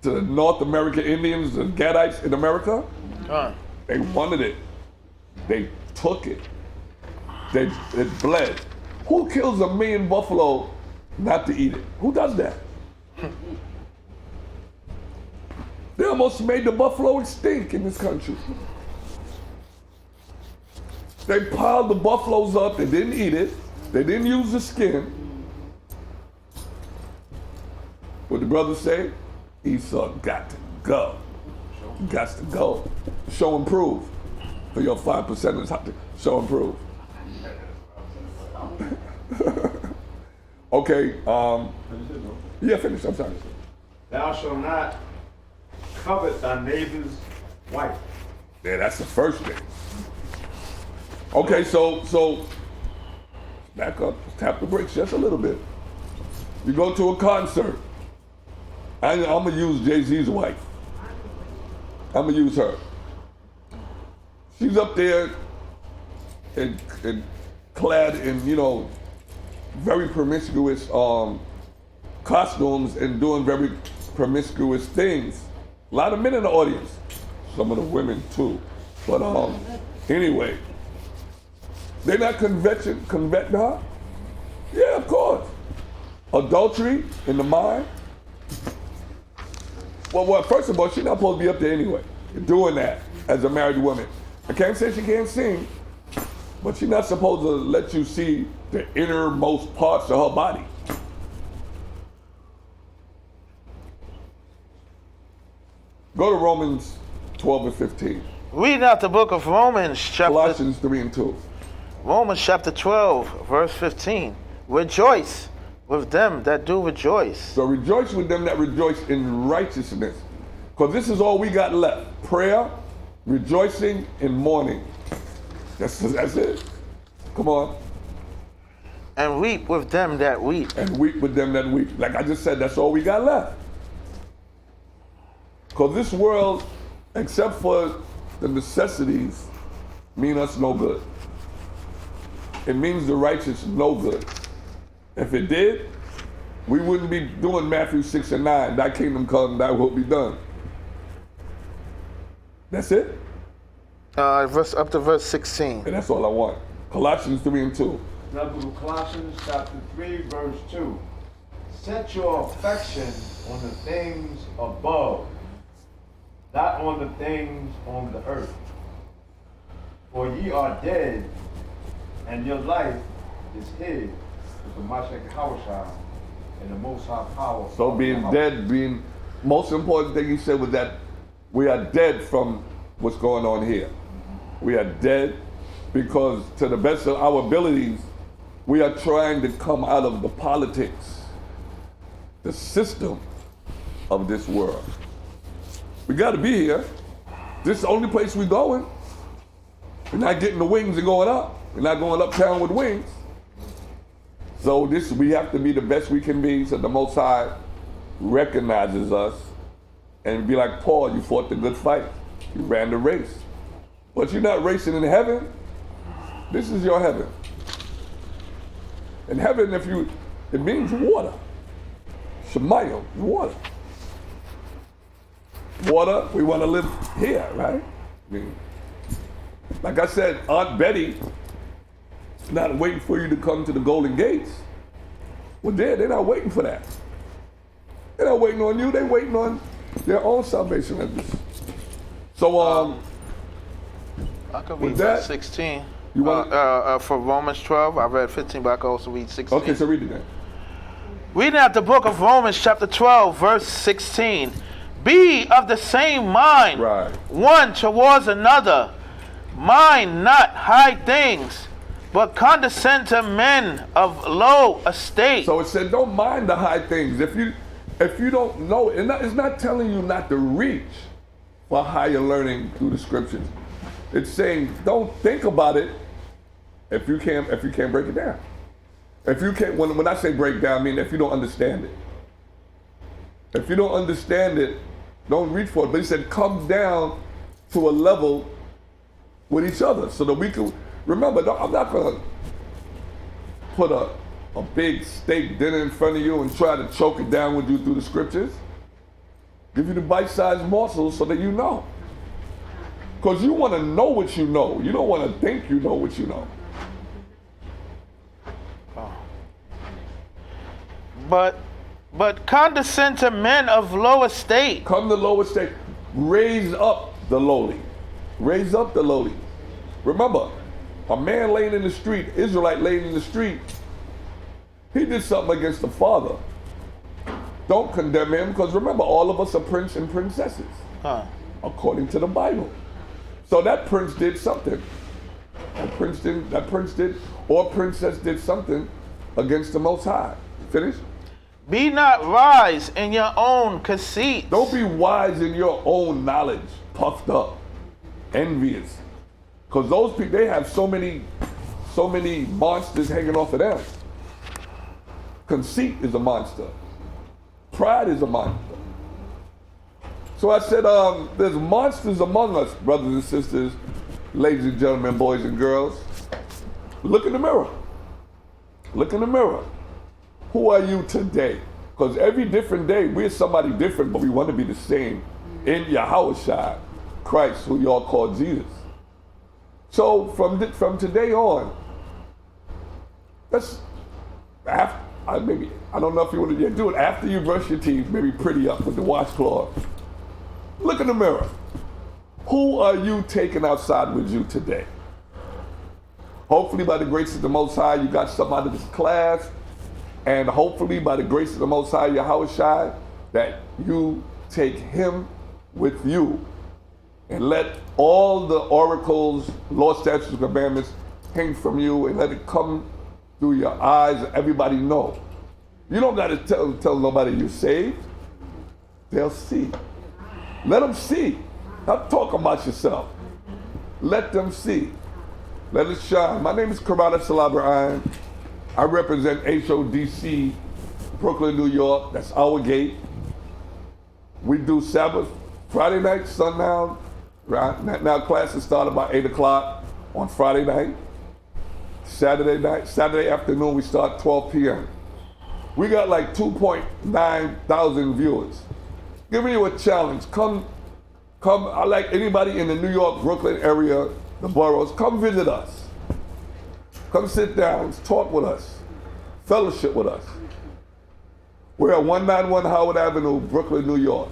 North American Indians, the Gadites in America? They wanted it. They took it. It bled. Who kills a million buffalo not to eat it? Who does that? They almost made the buffalo extinct in this country. They piled the buffaloes up, they didn't eat it, they didn't use the skin. What the brothers say? Esau got to go. Got to go. Show and prove. For your 5%ers have to show and prove. Okay, yeah, finish, I'm sorry. Thou shalt not covet thy neighbor's wife. Yeah, that's the first thing. Okay, so back up, tap the brakes just a little bit. You go to a concert. I'm gonna use Jay-Z's wife. I'm gonna use her. She's up there and clad in, you know, very promiscuous costumes and doing very promiscuous things. A lot of men in the audience. Some of the women too. But anyway, they're not coveting her? Yeah, of course. Adultery in the mind. Well, first of all, she's not supposed to be up there anyway. You're doing that as a married woman. I can't say she can't sing, but she's not supposed to let you see the innermost parts of her body. Go to Romans 12 and 15. Read out the book of Romans, Colossians 3 and 2. Romans chapter 12, verse 15. Rejoice with them that do rejoice. So rejoice with them that rejoice in righteousness. Because this is all we got left. Prayer, rejoicing, and mourning. That's it. Come on. And weep with them that weep. And weep with them that weep. Like I just said, that's all we got left. Because this world, except for the necessities, mean us no good. It means the righteous no good. If it did, we wouldn't be doing Matthew 6 and 9. Thy kingdom come, thy will be done. That's it? Verse up to verse 16. And that's all I want. Colossians 3 and 2. Now to Colossians chapter 3, verse 2. Set your affection on the things above, not on the things on the earth. For ye are dead, and your life is hid with the Mashiach Hawashai and the Most High power. So being dead, being most important thing he said was that we are dead from what's going on here. We are dead because to the best of our abilities, we are trying to come out of the politics, the system of this world. We got to be here. This is the only place we're going. We're not getting the wings and going up. We're not going uptown with wings. So we have to be the best we can be so the Most High recognizes us and be like, Paul, you fought the good fight. You ran the race. But you're not racing in heaven. This is your heaven. In heaven, it means water. Shemayim, water. Water, we want to live here, right? I mean, like I said, Aunt Betty is not waiting for you to come to the Golden Gates. Well, they're not waiting for that. They're not waiting on you, they're waiting on their own salvation. So, I could with read that, verse 16. you want for Romans 12, I read 15, but I could also read 16. Okay, so read it then. Reading out the book of Romans, chapter 12, verse 16. Be of the same mind, Right. one towards another. Mind not high things, but condescend to men of low estate. So it said, don't mind the high things. If you don't know, it's not telling you not to reach for higher learning through the scriptures. It's saying, don't think about it if you can't break it down. If you can't, when I say break down, I mean if you don't understand it. If you don't understand it, don't reach for it. But he said, come down to a level with each other so that we can, remember, I'm not going to put a big steak dinner in front of you and try to choke it down with you through the scriptures. Give you the bite-sized morsels so that you know. Because you want to know what you know. You don't want to think you know what you know. But condescend to men of low estate. Come to low estate. Raise up the lowly. Raise up the lowly. Remember, a man laying in the street, Israelite laying in the street, he did something against the father. Don't condemn him, because remember, all of us are prince and princesses, according to the Bible. So that prince did something. That prince did, or princess did something against the Most High. Finish? Be not wise in your own conceit. Don't be wise in your own knowledge, puffed up, envious. Because those people, they have so many monsters hanging off of them. Conceit is a monster. Pride is a monster. So I said, there's monsters among us, brothers and sisters, ladies and gentlemen, boys and girls. Look in the mirror. Look in the mirror. Who are you today? Because every different day, we're somebody different, but we want to be the same in Yahushua, Christ, who y'all call Jesus. So from today on, I don't know if you want to do it after you brush your teeth, maybe pretty up with the washcloth. Look in the mirror. Who are you taking outside with you today? Hopefully by the grace of the Most High, you got something out of this class. And hopefully by the grace of the Most High, Yahushua, that you take him with you and let all the oracles, law, statutes, and commandments hang from you and let it come through your eyes and everybody know. You don't got to tell nobody you're saved. They'll see. Let them see. Not talk about yourself. Let them see. Let it shine. My name is Karada Salabra'an. I represent HODC, Brooklyn, New York. That's our gate. We do Sabbath Friday night, sundown. Right now classes start about 8 o'clock on Friday night. Saturday afternoon, we start 12 p.m. We got like 2.9 thousand viewers. Giving you a challenge. Come, I like anybody in the New York, Brooklyn area, the boroughs, come visit us. Come sit down, talk with us, fellowship with us. We're at 191 Howard Avenue, Brooklyn, New York.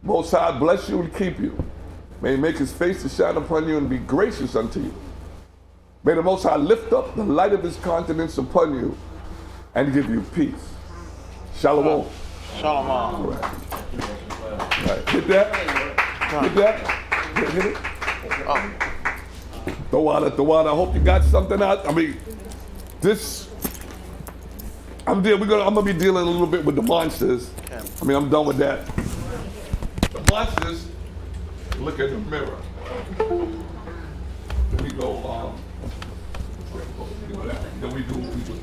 Most High bless you and keep you. May he make his face to shine upon you and be gracious unto you. May the Most High lift up the light of his countenance upon you and give you peace. Shalom. Shalom. All right. Hit that. Hit that. Hit it. Oh, The water. I hope you got something out. I mean, this. I'm gonna be dealing a little bit with the monsters. I mean, I'm done with that. The monsters. Look at the mirror. Then we go. Then we do.